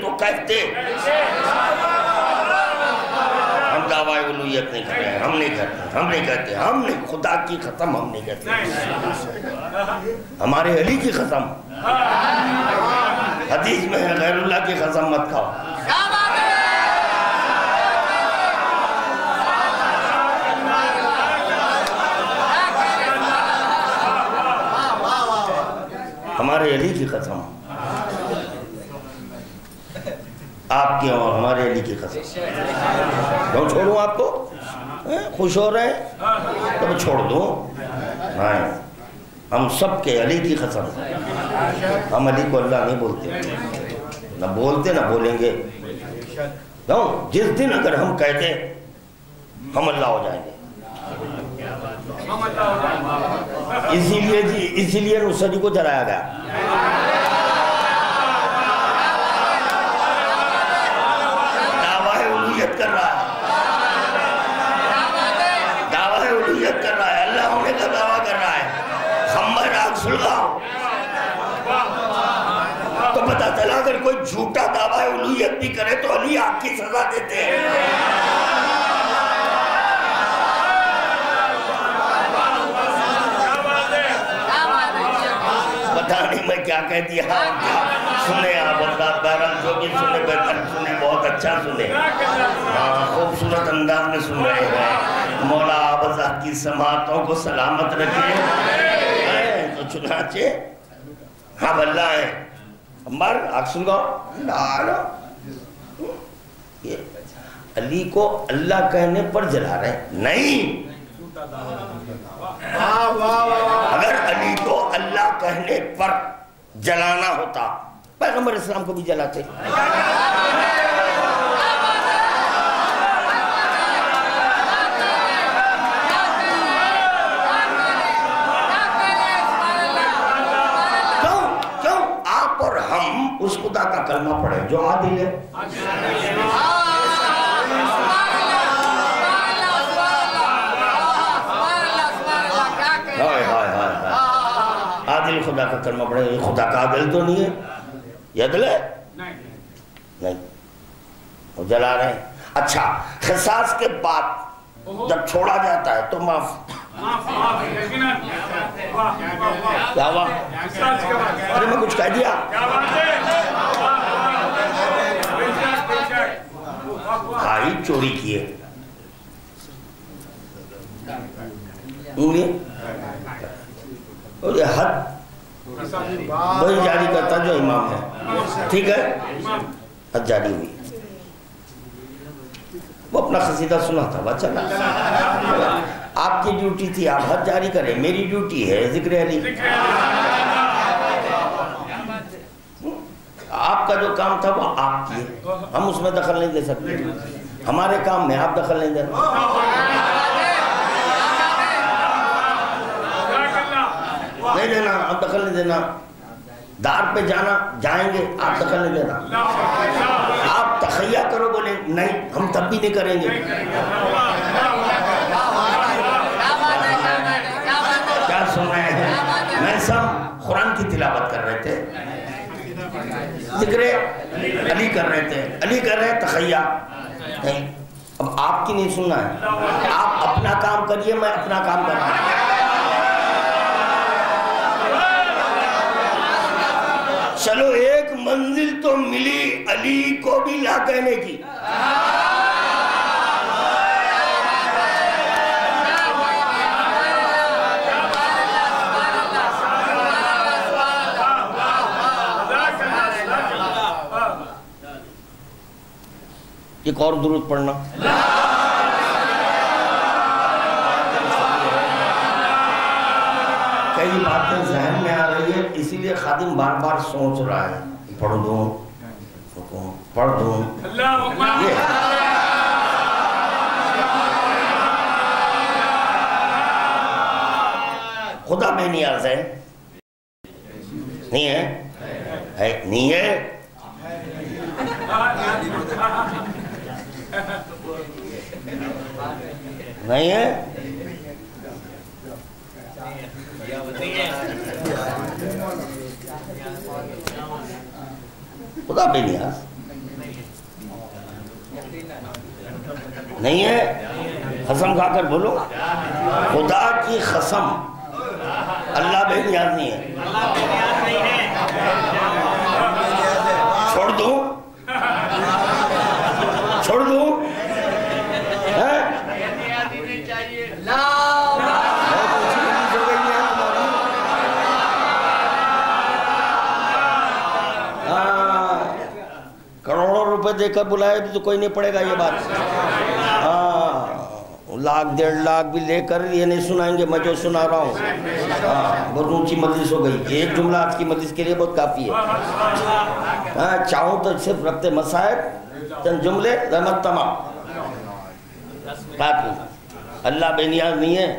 تو کہتے۔ ہم دعویٰ الوہیت نہیں کر رہے ہیں، ہم نہیں کرتے، ہم نہیں کہتے، ہم نہیں، خدا کی قسم ہم نہیں کہتے، ہمارے علی کی قسم۔ حدیث میں ہے غیر اللہ کی قسم مت کھاؤ۔ ہمارے علی کی قسم، آپ کی اور ہمارے علی کی قسم۔ کیوں چھوڑوں آپ کو؟ خوش ہو رہے ہیں تو چھوڑ دوں؟ نہیں، ہم سب کے علی کی قسم، ہم علی کو اللہ نہیں بولتے، نہ بولتے نہ بولیں گے۔ کیوں؟ جس دن اگر ہم کہتے ہم اللہ ہو جائیں گے۔ اسی لیے نصرت کو جلایا گیا۔ کر رہا ہے، دعویٰ الوہیت کر رہا ہے، اللہ ہونے کا دعویٰ کر رہا ہے۔ خمر آگ سلگاؤ تو پتہ چلا اگر کوئی جھوٹا دعویٰ الوہیت بھی کرے تو علی آگ کی سزا دیتے ہیں۔ پتہ نہیں میں کیا کہہ دیا، سنے آپ اللہ بہرحال جو بھی سنے بہتر سنے، بہت اچھا سنے، خوبصورت انداز میں سن رہے ہیں۔ مولا آبزہ کی سماعتوں کو سلامت رکھے۔ تو چنانچہ ہم اللہ ہیں، ہمار آگ سن گاؤ، یہ علی کو اللہ کہنے پر جلا رہے ہیں؟ نہیں، اگر علی کو اللہ کہنے پر جلانا ہوتا پیغمبر اسلام کو بھی جلاتے۔ کیوں آپ اور ہم اس خدا کا کلمہ پڑھیں جو عادل ہے؟ عادل خدا کا کلمہ پڑھیں، یہ خدا کا عادل تو نہیں ہے، یہ عدل ہے؟ نہیں، وہ جلا رہے ہیں۔ اچھا، قصاص کے بعد جب چھوڑا جاتا ہے تو معاف، کیا ہوا؟ ارے میں کچھ کہہ دیا؟ بھائی چوری کیے، یہ حد وہی جاری کرتا جو امام ہے، ٹھیک ہے، حد جاری ہوئی، وہ اپنا قصیدہ سنا تھا، وہ چلا۔ آپ کی ڈیوٹی تھی آپ حد جاری کریں، میری ڈیوٹی ہے ذکر علی۔ آپ کا جو کام تھا وہ آپ کیے، ہم اس میں دخل نہیں دے سکتے، ہمارے کام میں آپ دخل نہیں دینا۔ نہیں دینا، آپ دخل نہیں دینا، دار پہ جانا جائیں گے، آپ دخل نہیں دینا۔ آپ تخیہ کرو بولے نہیں ہم تب بھی نہیں کریں گے۔ کیا سن رہے ہیں؟ میں سب قرآن کی تلاوت کر رہے تھے، ذکر علی کر رہے تھے، علی کر رہے تخیہ نہیں، اب آپ کی نہیں سننا ہے، آپ اپنا کام کریے، میں اپنا کام کر رہا ہوں۔ چلو ایک منزل تو ملی علی کو بھی لا کہنے کی۔ ایک اور درود پڑھنا۔ کئی باتیں ذہن میں آ رہی ہے، اسی لیے خادم بار بار سوچ رہا ہے، پڑھ دوں پڑھ دوں۔ خدا بے نیاز ہے، نہیں ہے؟ نہیں ہے؟ نہیں ہے؟ خدا بے نیاز نہیں ہے؟ قسم کھا کر بولو، خدا کی قسم اللہ بے نیاز نہیں ہے۔ چھوڑ دوں چھوڑ دوں؟ کروڑوں روپے دے کر بلائے بھی تو کوئی نہیں پڑے گا یہ بات۔ لاکھ 1.5 لاکھ بھی لے کر یہ نہیں سنائیں گے میں جو سنا رہا ہوں۔ بہت اونچی مجلس ہو گئی، ایک جملہ آج کی مجلس کے لیے بہت کافی ہے۔ چاہوں تو صرف ربط مسائب چند جملے رحمت تمام کافی۔ اللہ بے نیاز نہیں ہے۔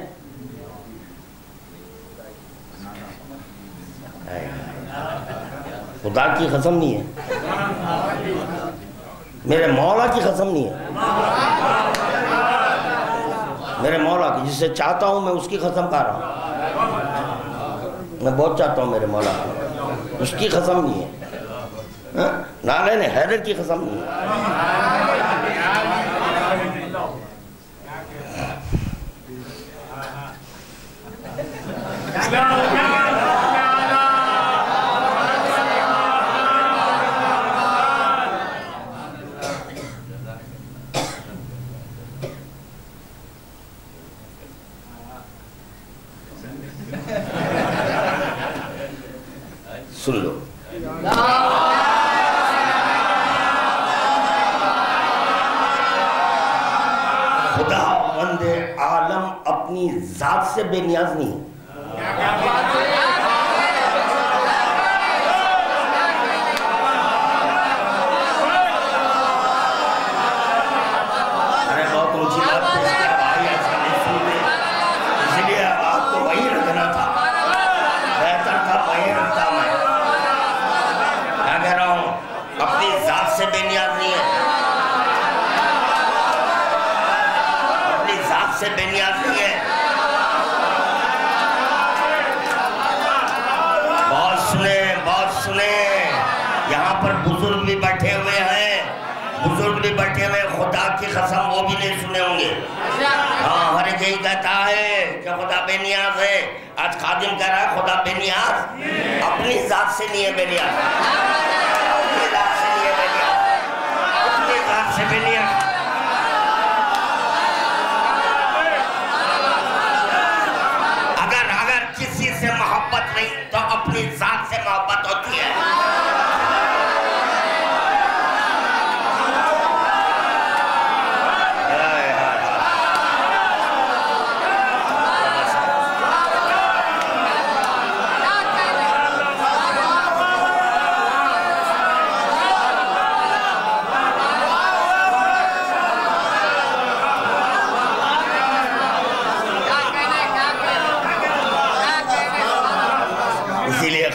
خدا کی قسم نہیں ہے، میرے مولا کی قسم نہیں ہے، میرے مولا کی، جسے چاہتا ہوں میں اس کی قسم کھا رہا ہوں۔ میں بہت چاہتا ہوں میرے مولا کو، اس کی قسم نہیں ہے، نالین حیدر کی قسم نہیں ہے۔ سن لو، خدا وند عالم اپنی ذات سے بے نیاز نہیں ہے۔ ارے بہت اونچی بات پیش کیا بھائی، ایسا نہیں سنتے، اس لیے آپ کو وہی رکھنا تھا، بہتر تھا وہی رکھتا میں۔ کیا کہہ رہا ہوں؟ اپنی ذات سے بے نیاز نہیں ہے، اپنی ذات سے بے نیاز نہیں ہے۔ بہت سنیں، یہاں پر بزرگ بھی بیٹھے ہوئے ہیں، بزرگ بھی بیٹھے ہوئے، خدا کی قسم وہ بھی نہیں سنے ہوں گے۔ ہاں، ہر ایک یہی کہتا ہے کہ خدا بے نیاز ہے۔ آج خادم کہہ رہا ہے خدا بے نیاز اپنی ذات سے نہیں ہے، بے نیاز اپنی ذات سے نہیں ہے، بے نیاز اپنی ذات سے بے نیاز۔ اگر کسی سے محبت نہیں تو اپنی ذات سے محبت ہوتی ہے۔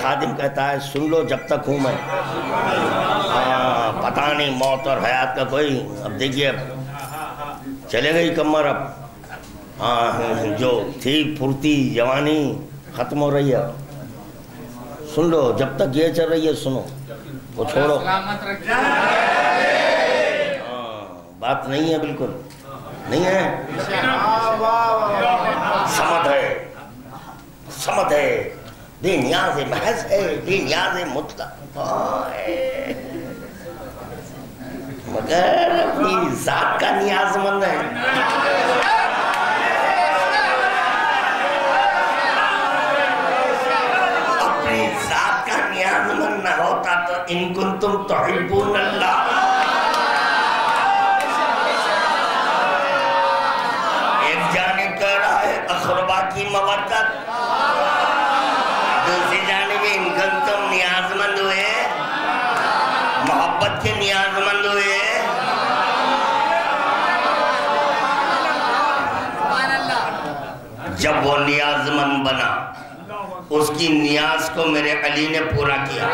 خادم کہتا ہے سن لو جب تک ہوں میں، پتہ نہیں موت اور حیات کا کوئی، اب دیکھیے چلے گئی کمر، اب جو تھی پھرتی جوانی ختم ہو رہی ہے۔ سن لو جب تک یہ چل رہی ہے، سنو وہ چھوڑو، بات نہیں ہے بالکل۔ نہیں ہے؟ سمد ہے، بے نیاز محض ہے، بے نیاز مطلق ہے، مگر اپنی ذات کا نیاز مند ہے۔ اپنی ذات کا نیاز مند نہ ہوتا تو ان کنتم تحبون اللہ، ایک جانب کہہ رہا ہے اقربا کی مودت، دوسری جانب ان کنتم نیاز مند ہوئے، محبت کے نیاز مند ہوئے۔ جب وہ نیاز مند بنا، اس کی نیاز کو میرے علی نے پورا کیا۔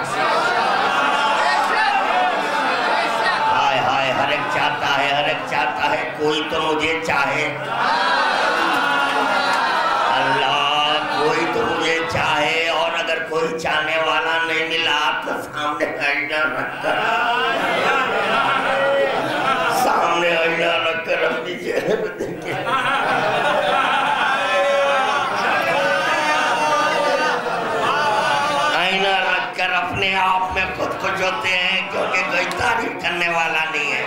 ہائے ہائے، ہر ایک چاہتا ہے کوئی تو مجھے چاہے، اللہ کوئی تو مجھے چاہے، اور اگر کوئی چاہنے والا نہیں ملا تو سامنے آئینہ رکھ کر اپنی چہرے دیکھے، آئینہ رکھ کر اپنے آپ میں خود کو جوتے ہیں، کیونکہ کوئی تعریف کرنے والا نہیں ہے،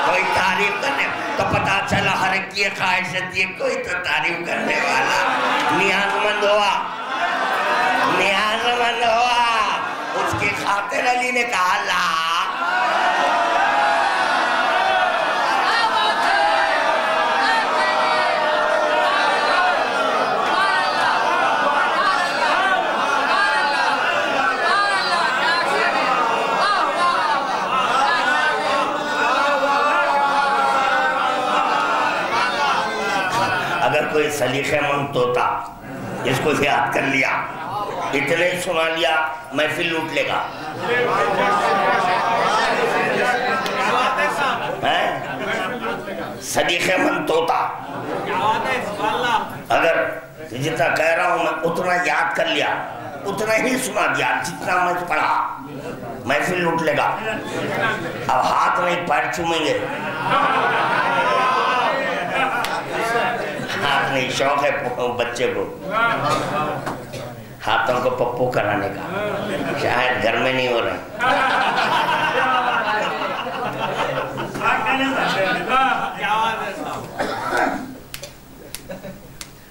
کوئی تعریف کرنے، تو پتا چلا ہر ایک کی خواہشت یہ کوئی تو تعریف کرنے والا نیاز مند ہوا، اس کی خاطر علی نے کہا لا، اگر کوئی سلیقہ مند توتا جس کو یاد کر لیا، اتنے سنا لیا، محفل لوٹ لے گا، سلیقہ مند توتا اگر جتنا کہہ رہا ہوں میں اتنا یاد کر لیا، اتنا ہی سنا دیا جتنا میں پڑھا، محفل لوٹ لے گا، اب ہاتھ نہیں پیر چومیں گے، ہاتھ نہیں، شوق ہے بچے کو ہاتھوں کو پپو کرانے کا، شاید گھر میں نہیں ہو رہے،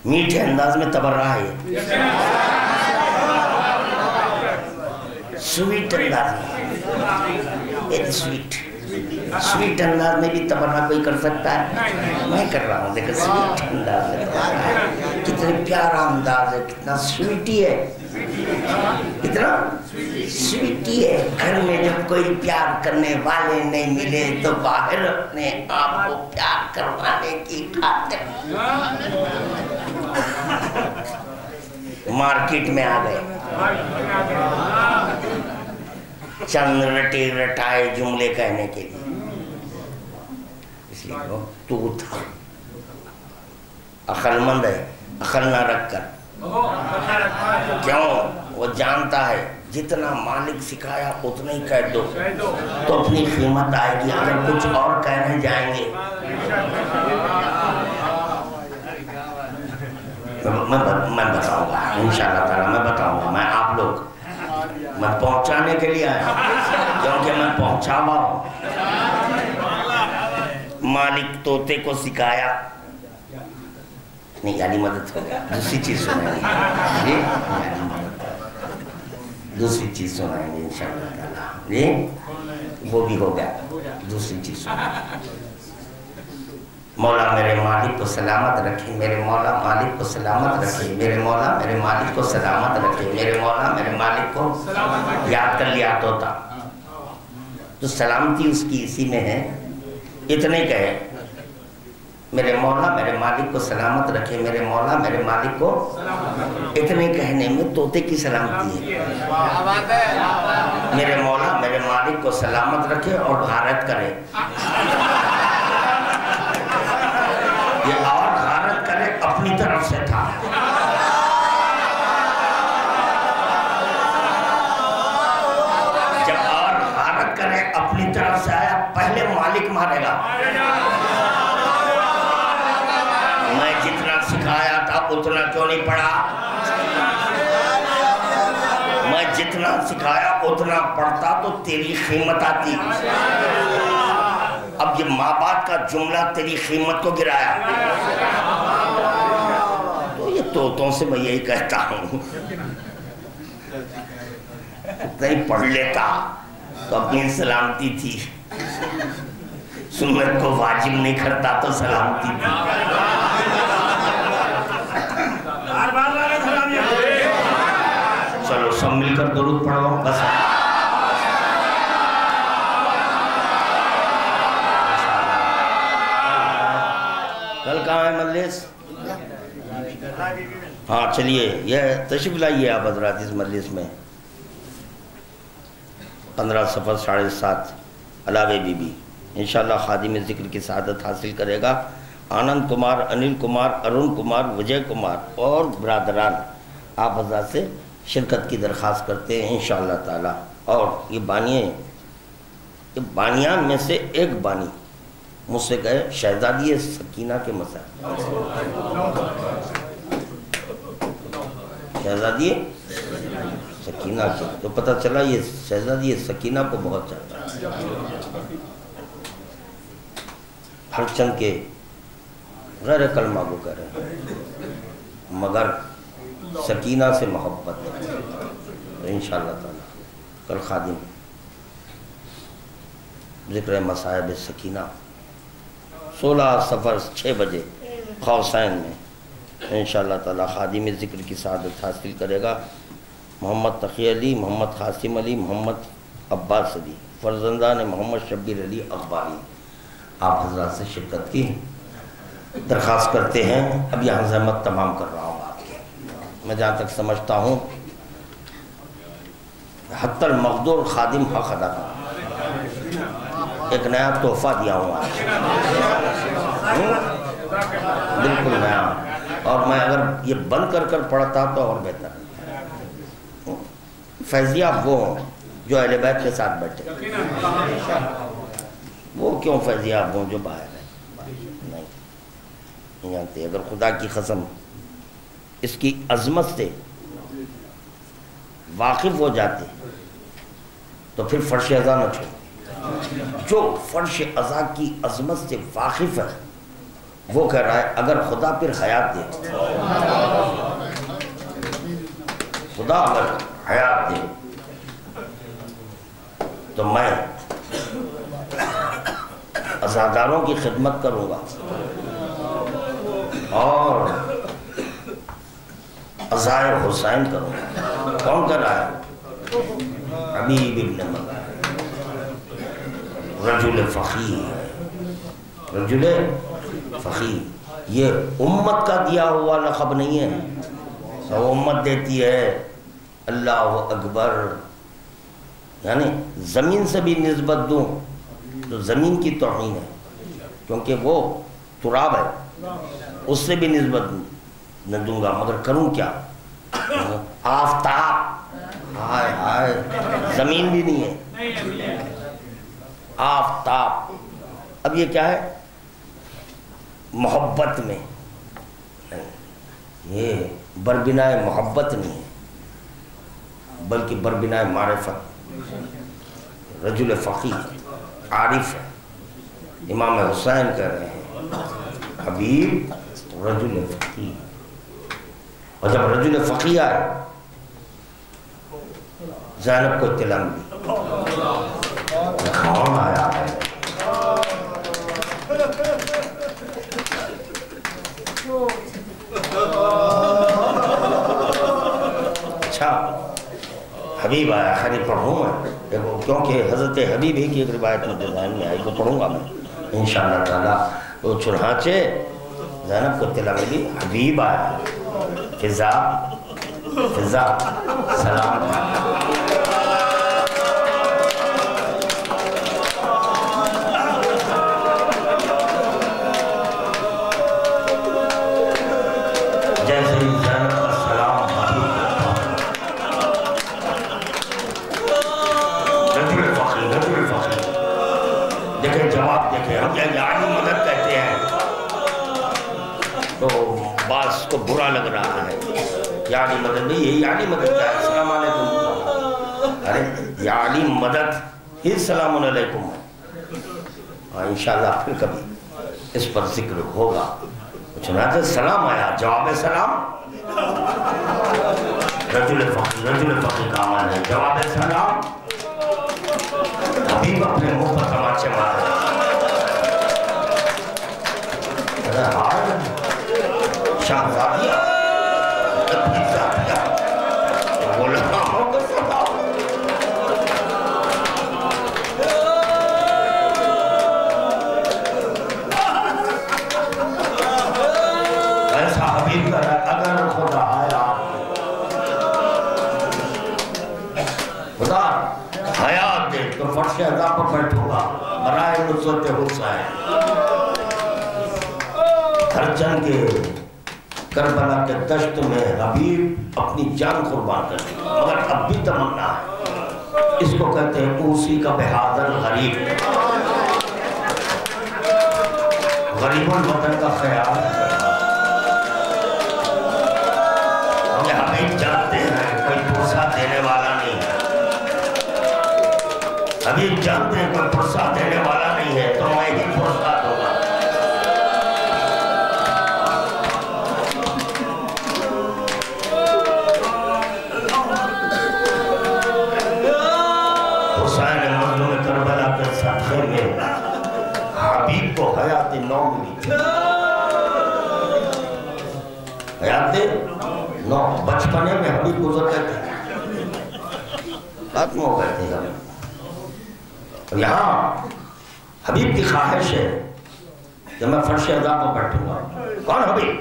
میٹھے انداز میں تبرہ ہے، سویٹ انداز میں، سویٹ انداز میں بھی تبرہ کوئی کر سکتا ہے، میں کر رہا ہوں، دیکھیں سویٹ انداز میں تبرہ ہے، کتنے پیارا انداز ہے، کتنا سویٹی ہے، کتنا سویٹی ہے، گھر میں جب کوئی پیار کرنے والے نہیں ملے تو باہر اپنے آپ کو پیار کروانے کی خاطر مارکیٹ میں آ گئے، چند رٹے رٹائے جملے کہنے کے لیے، اس لیے وہ تو تھا، عقل مند ہے، عقل نہ رکھ کر، کیوں؟ وہ جانتا ہے جتنا مالک سکھایا اتنا ہی کہہ دو تو اپنی قیمت آئے گی، اگر کچھ اور کہنے جائیں گے میں بتاؤں گا، انشاءاللہ تعالیٰ میں بتاؤں گا، میں آپ لوگ میں پہنچانے کے لیے آیا کیونکہ میں پہنچا ہوا ہوں، مالک طوطے کو سکھایا نہیں، یعنی مدد ہو گیا، دوسری چیز سنائیں گے، دوسری چیز سنائیں گے انشاءاللہ تعالیٰ، وہ بھی ہو گیا، دوسری چیز سنائیں گے۔ مولا میرے مالک کو سلامت رکھے، میرے مولا مالک کو سلامت رکھے، میرے مولا میرے مالک کو سلامت رکھے، میرے مولا میرے مالک کو یاد کر لیا توتا، تو سلامتی اس کی اسی میں ہے، اتنے کہے میرے مولا میرے مالک کو سلامت رکھے، میرے مولا میرے مالک کو، اتنے کہنے میں طوطے کی سلامتی ہے، میرے مولا میرے مالک کو سلامت رکھے اور غارت کرے، یہ اور غارت کرے اپنی طرف سے تھا، جب اور غارت کرے اپنی طرف سے آیا، پہلے مالک مارے گا، سکھایا تھا اتنا کیوں نہیں پڑھا؟ میں جتنا سکھایا اتنا پڑھتا تو تیری قیمت آتی. اب یہ ماں باپ کا جملہ تیری قیمت کو گرایا. تو یہ طوطوں سے میں یہی کہتا ہوں، نہیں پڑھ لیتا تو اپنی سلامتی تھی، سنت کو واجب نہیں کرتا تو سلامتی تھی. چلو سب مل کر درود پڑھو بس. کل کہاں ہے مجلس؟ ہاں چلیے یہ تشریف لائیے آپ حضرات اس مجلس میں. 15 صفر 7:30 علاوہ بی بی انشاءاللہ خادم ذکر کی سعادت حاصل کرے گا. آنند کمار، انل کمار، ارون کمار، وجے کمار اور برادران آپ حضرات سے شرکت کی درخواست کرتے ہیں انشاءاللہ تعالی. اور یہ بانیان میں سے ایک بانی مجھ سے کہے شہزادی سکینہ کے مسائل، شہزادی سکینہ کے تو پتہ چلا یہ شہزادی سکینہ کو بہت چاہتا ہے. ہر چند کے غیر کلمہ کو کہہ رہے ہیں مگر سکینہ سے محبت ہے. انشاءاللہ تعالی کل خادم ذکر مصائب سکینہ 16 صفر 6 بجے خوسین میں انشاءاللہ تعالی خادم ذکر کی سعادت حاصل کرے گا. محمد تقی علی، محمد قاسم علی، محمد عباس علی فرزندان محمد شبیر علی اخباری آپ حضرات سے شرکت کی درخواست کرتے ہیں. اب یہاں زحمت تمام کر رہا ہوں آپ کی. میں جہاں تک سمجھتا ہوں حتی المقدور خادم حق ادا کرنا. ایک نیا تحفہ دیا ہوں آج، بالکل نیا. اور میں اگر یہ بند کر کر پڑھتا تو اور بہتر. فیضیاب وہ جو اہل بیت کے ساتھ بیٹھے، وہ کیوں فیضیاب ہوں جو باہر ہے؟ نہیں جانتے. اگر خدا کی قسم اس کی عظمت سے واقف ہو جاتے تو پھر فرش ازا نہ چھوڑ. جو فرش ازا کی عظمت سے واقف ہے وہ کہہ رہا ہے اگر خدا پھر حیات دے، خدا اگر حیات دے تو میں عزاداروں کی خدمت کروں گا اور عزائر حسین کروں گا. کون کر رہا ہے؟ حبیب ابن مکہ، رجل فقیر، رجل فقیر. یہ امت کا دیا ہوا لقب نہیں ہے. وہ امت دیتی ہے اللہ اکبر، یعنی زمین سے بھی نسبت دوں تو زمین کی توہین ہے کیونکہ وہ تراب ہے. اس سے بھی نسبت نہ دوں گا مگر کروں کیا؟ آفتاب، ہائے ہائے زمین بھی نہیں ہے، آفتاب. اب یہ کیا ہے؟ محبت میں یہ بربنائے محبت نہیں ہے بلکہ بربنائے معرفت. رجل فقیر عارف ہے. امام حسین کہہ رہے ہیں حبیب رجل فقیر. اور جب رجل فقیر آئے زینب کو اطلاع ملی کون آیا ہے؟ اچھا حبیب آیا، خیلی پڑھوں میں کیونکہ حضرت حبیب ہی کی ایک روایت میں ذہن میں آئی تو پڑھوں گا میں انشاءاللہ تعالی. وہ چنانچہ زینب کو اطلاع ملی حبیب آیا. فضا فضا سلام. جیسے ہی زینب کا سلام رجل فقیر، رجل فقیر. دیکھیں جواب دیکھیں، ہم یعنی مدد کہتے ہیں تو عباس کو برا لگ رہا ہے، یعنی مدد نہیں، یہ یعنی مدد کیا ہے؟ السلام علیکم، ارے یعنی مدد ہی السلام علیکم ہے۔ انشاءاللہ پھر کبھی اس پر ذکر ہوگا۔ چنانچہ سلام آیا، جواب سلام رجل فقیر کا عمل ہے، جواب سلام حبیب اپنے منہ پر تماچے مارے، شہزادیہ غلاموں کو سلام۔ ایسا حبیب کا اگر خدا آیا، خدا حیات دے تو فرش عطا پر بیٹھوں گا برائے نصرت حسین۔ ہر جنگ کے کربلا کے دشت میں حبیب اپنی جان قربان کر دی، مگر اب بھی تمنا ہے، اس کو کہتے ہیں اوسی کا بہادر غریب، غریب الوطن کا خیال ہے۔ ہمیں حبیب جانتے ہیں کوئی پرسہ دینے والا نہیں ہے، حبیب جانتے ہیں کوئی پرسہ دینے والا نہیں ہے، تو میں ہی پرسہ دوں گا۔ حسین مظلوم کربلا کے صدقے میں حبیب کو حیات نو ملی تھی، حیات نو۔ بچپنے میں حبیب گزر گئے تھے، ختم ہو گئے تھے حبیب۔ یہاں حبیب کی خواہش ہے کہ میں فرش عطا پر بیٹھوں گا۔ کون حبیب؟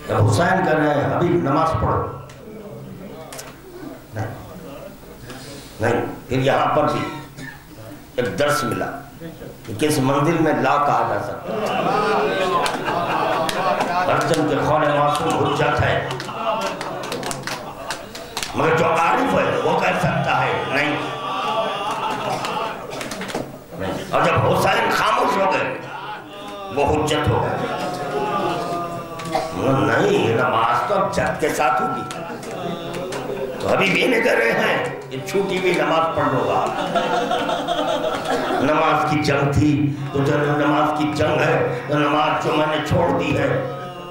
جب حسین کہہ رہے ہیں حبیب نماز پڑھو، نہیں، پھر یہاں پر بھی ایک درس ملا کہ کس منزل میں لا کہا جا سکتا ارجن کے خون معصوم حجت ہے، مگر جو عارف ہے وہ کہہ سکتا ہے نہیں۔ اور جب حسین خاموش ہو گئے وہ حجت ہو گئے، نہیں نماز تو جد کے ساتھ ہوگی، تو ابھی بھی نہیں کر رہے ہیں یہ چھوٹی بھی نماز پڑھ لو گا۔ نماز کی جنگ تھی تو جب نماز کی جنگ ہے تو نماز جو میں نے چھوڑ دی ہے،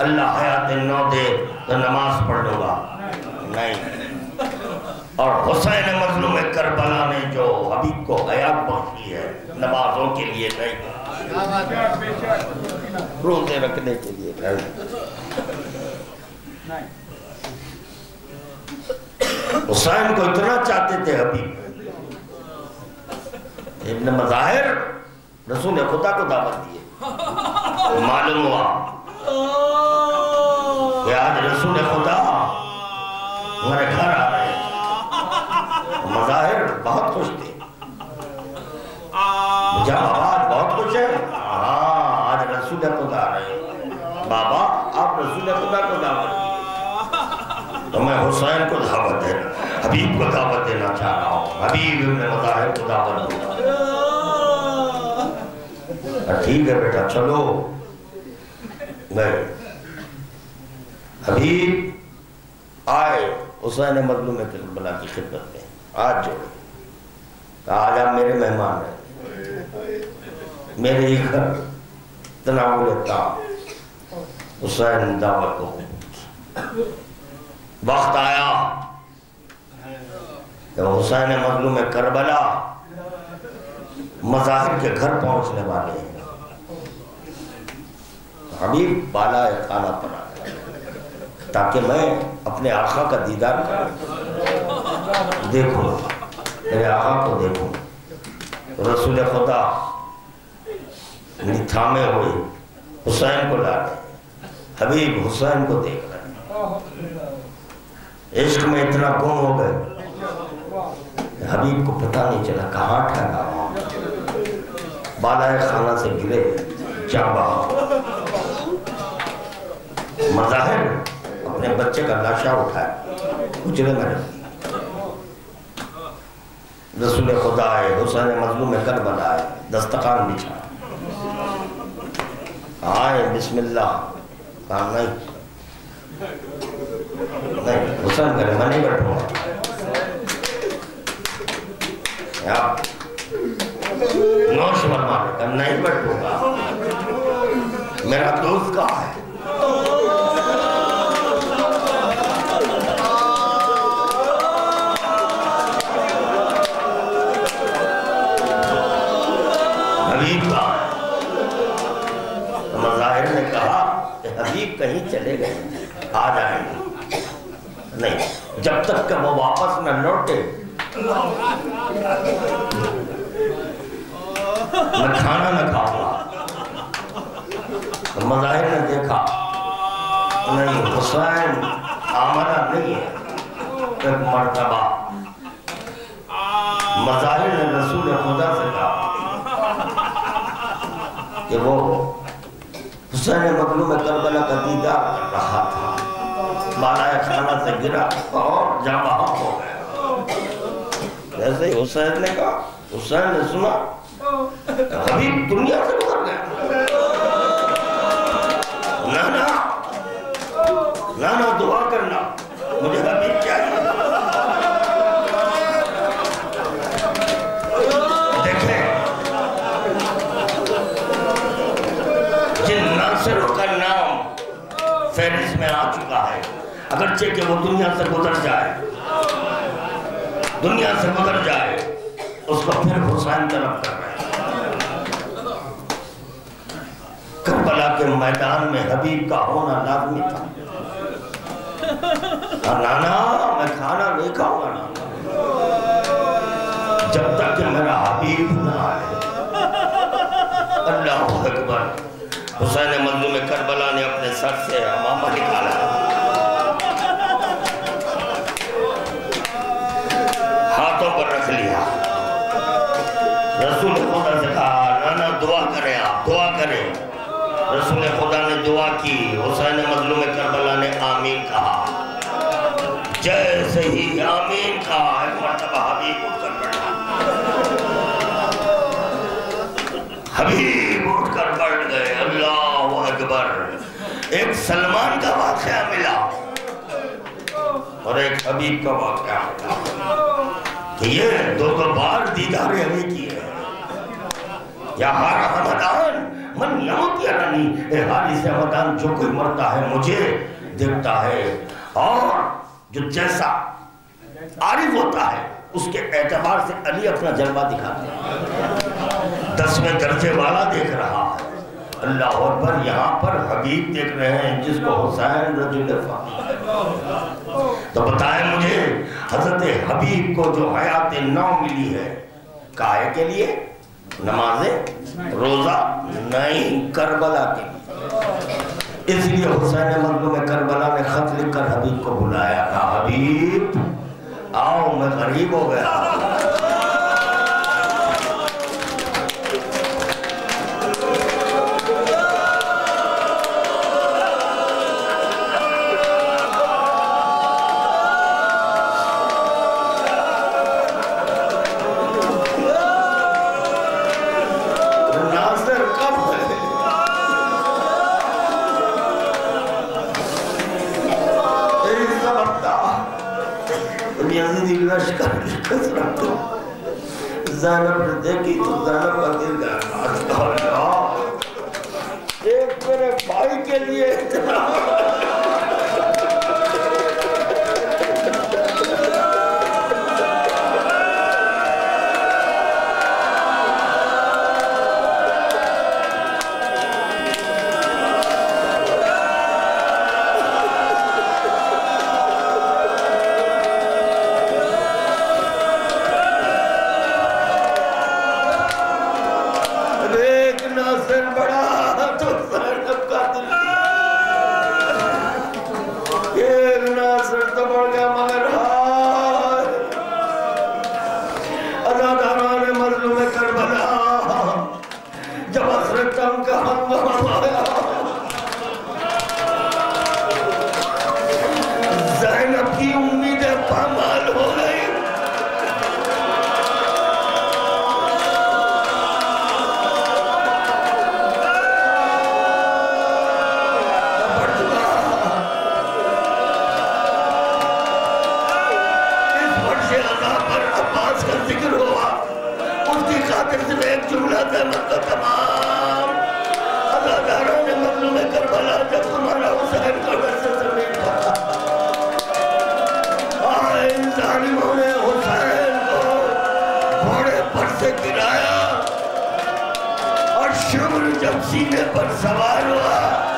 اللہ حیات نو دے تو نماز پڑھ لو گا، نہیں۔ اور حسین مظلوم کربلا نے جو حبیب کو حیات بخشی ہے نمازوں کے لیے نہیں، روزے رکھنے کے لیے نہیں۔ حسین کو اتنا چاہتے تھے حبیب، ابن مظاہر رسول خدا کو دعوت دیے، معلوم ہوا کہ آج رسول خدا ہمارے گھر آ رہے ہیں۔ مظاہر بہت خوش تھے، جب آج بہت خوش ہے، ہاں آج رسول خدا آ رہے ہیں۔ بابا آپ رسول خدا کو دعوت دیے تو میں حسین کو دعوت دینا، حبیب کو دعوت دینا چاہ رہا ہوں، حبیب ابن مظاہر کو دعوت دینا۔ ٹھیک ہے بیٹا چلو گئے۔ حبیب آئے حسین مظلوم کربلا کی خدمت میں، آج جوڑے، آج آپ میرے مہمان ہیں، میرے ہی گھر تناول طعام۔ حسین دعوت کو وقت آیا کہ حسین مظلوم کربلا مظاہر کے گھر پہنچنے والے ہیں۔ حبیب بالا خانہ پر آ گیا تاکہ میں اپنے آقا کا دیدار کروں، دیکھوں میرے آقا کو دیکھوں۔ رسول خدا تھامے ہوئے حسین کو لا رہے، حبیب حسین کو دیکھ رہے، عشق میں اتنا گم ہو گئے حبیب کو پتہ نہیں چلا کہاں ٹھہرا ہوا۔ بالائے خانہ سے گرے جاں بہا، مظاہر اپنے بچے کا لاشا اٹھایا اجرے میں رکھ دیا۔ رسول خدا آئے، حسین مظلوم کربلا آئے، دسترخوان بچھا، آئے بسم اللہ، کہا نہیں حسین کرے میں نہیں بیٹھوں گا، نوش فرمانے کا نہیں بیٹھوں گا، میرا دوست کہاں ہے؟ حبیب کہاں ہے؟ تو مظاہر نے کہا کہ حبیب کہیں چلے گئے، آ جائیں گے نہیں، جب تک کہ وہ واپس نہ لوٹے میں کھانا نہ کھاؤں گا۔ تو مظاہر نے دیکھا نہیں حسین آمدہ نہیں ہے، ایک مرتبہ مظاہر نے رسول خدا سے کہا کہ وہ حسین مظلوم کربلا کا دیدار کر رہا تھا، بالائے خانہ سے گرا اور جہاں وہاں ہو گیا۔ جیسے ہی حسین نے کہا، حسین نے سنا حبیب دنیا سے گزر گیا، نانا دعا کرنا مجھے حبیب چاہیے۔ دیکھیں جن ناصروں کا نام فہرست میں آ چکا ہے، اگرچہ کہ وہ دنیا سے گزر جائے، دنیا سے گزر جائے، اس کو پھر حسین طرف کر رہے ہیں۔ کربلا کے میدان میں حبیب کا ہونا لازمی تھا۔ نانا میں کھانا نہیں کھاؤں گا نانا جب تک کہ میرا حبیب نہ آئے۔ اللہ اکبر۔ حسین مظلوم کربلا نے اپنے سر سے امامہ نکالا، ہاتھوں پر رکھ لیا، رسول خدا سے کہا نانا دعا کریں، آپ دعا کریں۔ رسول خدا نے دعا کی، حسین مظلوم کربلا نے آمین کہا۔ جیسے ہی آمین کہا ایک مرتبہ حبیب اٹھ کر بیٹھا، حبیب اٹھ کر بیٹھ گئے۔ اللہ اکبر۔ ایک سلمان کا واقعہ ملا اور ایک حبیب کا واقعہ ملا کہ یہ دو بار دیدار علی کی ہے۔ یا ہر حمدان من یموت یرانی، اے حارث حمدان جو کوئی مرتا ہے مجھے دیکھتا ہے، اور جو جیسا عارف ہوتا ہے اس کے اعتبار سے علی اپنا جلوہ دکھاتے ہیں۔ 10ویں درجے والا دیکھ رہا ہے، اللہ اکبر۔ یہاں پر حبیب دیکھ رہے ہیں جس کو حسین رجل فقیر۔ تو بتائیں مجھے حضرت حبیب کو جو حیات نو ملی ہے کائے کے لیے؟ نماز روزہ نہیں، کربلا کے لیے۔ اس لیے حسین مظلوم کربلا نے خط لکھ کر حبیب کو بلایا، کہا حبیب آؤ میں غریب ہو گیا۔ زینب نے دیکھی تو زینب کا دل گیا، ایک میرے بھائی کے لیے اتنا خاطر سے ایک جملہ تھا مطلب تمام عزاداروں نے مظلوم کربلا جب ہمارا حسین کا گھر سے زمین پڑا آئے ان ظالموں نے حسین کو گھوڑے پر سے گرایا اور شمر جب سینے پر سوار ہوا